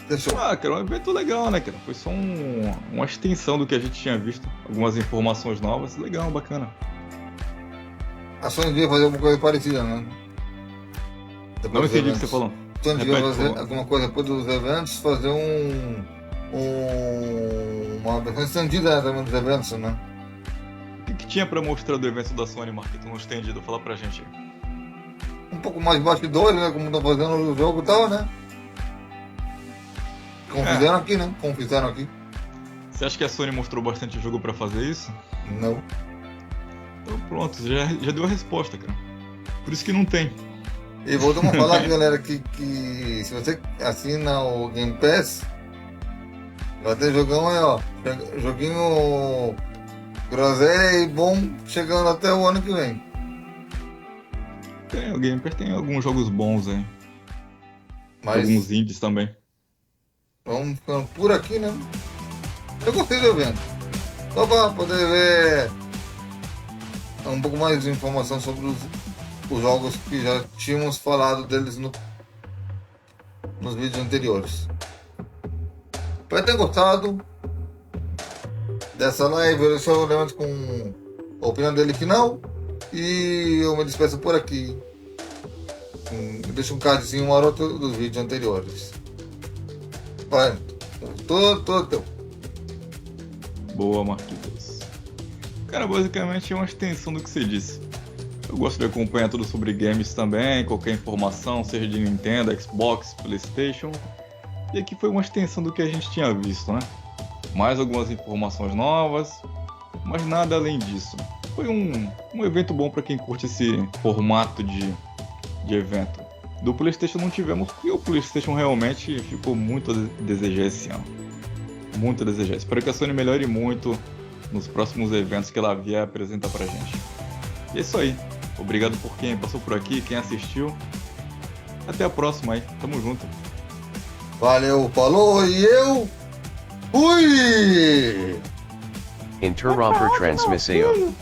Deixa. Cara, um evento legal, né, cara? Foi só uma extensão do que a gente tinha visto. Algumas informações novas. Legal, bacana. A Sony devia fazer alguma coisa parecida, né? Não entendi o que você falou. A Sony devia fazer alguma coisa depois dos eventos, fazer uma versão estendida também dos eventos, né? O que tinha pra mostrar do evento da Sony, Marquito, no estendido? Fala pra gente aí. Um pouco mais de bastidores, né? Como estão fazendo no jogo e tal, né? Como fizeram aqui, né? Como fizeram aqui. Você acha que a Sony mostrou bastante jogo pra fazer isso? Não. Então pronto, já deu a resposta, cara. Por isso que não tem. E voltamos a falar, galera, que se você assina o Game Pass, vai ter jogão aí, ó. Joguinho groselha e bom chegando até o ano que vem. Tem, o Game Pass tem alguns jogos bons aí. Mas alguns indies também. Vamos ficando por aqui, né? Eu gostei do evento. Só para poder ver um pouco mais de informação sobre os jogos que já tínhamos falado deles nos vídeos anteriores. Espero ter gostado dessa live. Eu deixo o elemento com a opinião dele final. E eu me despeço por aqui. Deixo um cardzinho maroto dos vídeos anteriores. Vai, todo teu. Boa, Marquitos. Cara, basicamente é uma extensão do que você disse. Eu gosto de acompanhar tudo sobre games também, qualquer informação, seja de Nintendo, Xbox, PlayStation. E aqui foi uma extensão do que a gente tinha visto, né? Mais algumas informações novas, mas nada além disso. Foi um evento bom para quem curte esse formato de evento. Do PlayStation não tivemos, porque o PlayStation realmente ficou muito a desejar esse ano. Muito a desejar. Espero que a Sony melhore muito nos próximos eventos que ela vier apresentar pra gente. E é isso aí. Obrigado por quem passou por aqui, quem assistiu. Até a próxima aí. Tamo junto. Valeu, falou e eu fui! Interromper transmissão.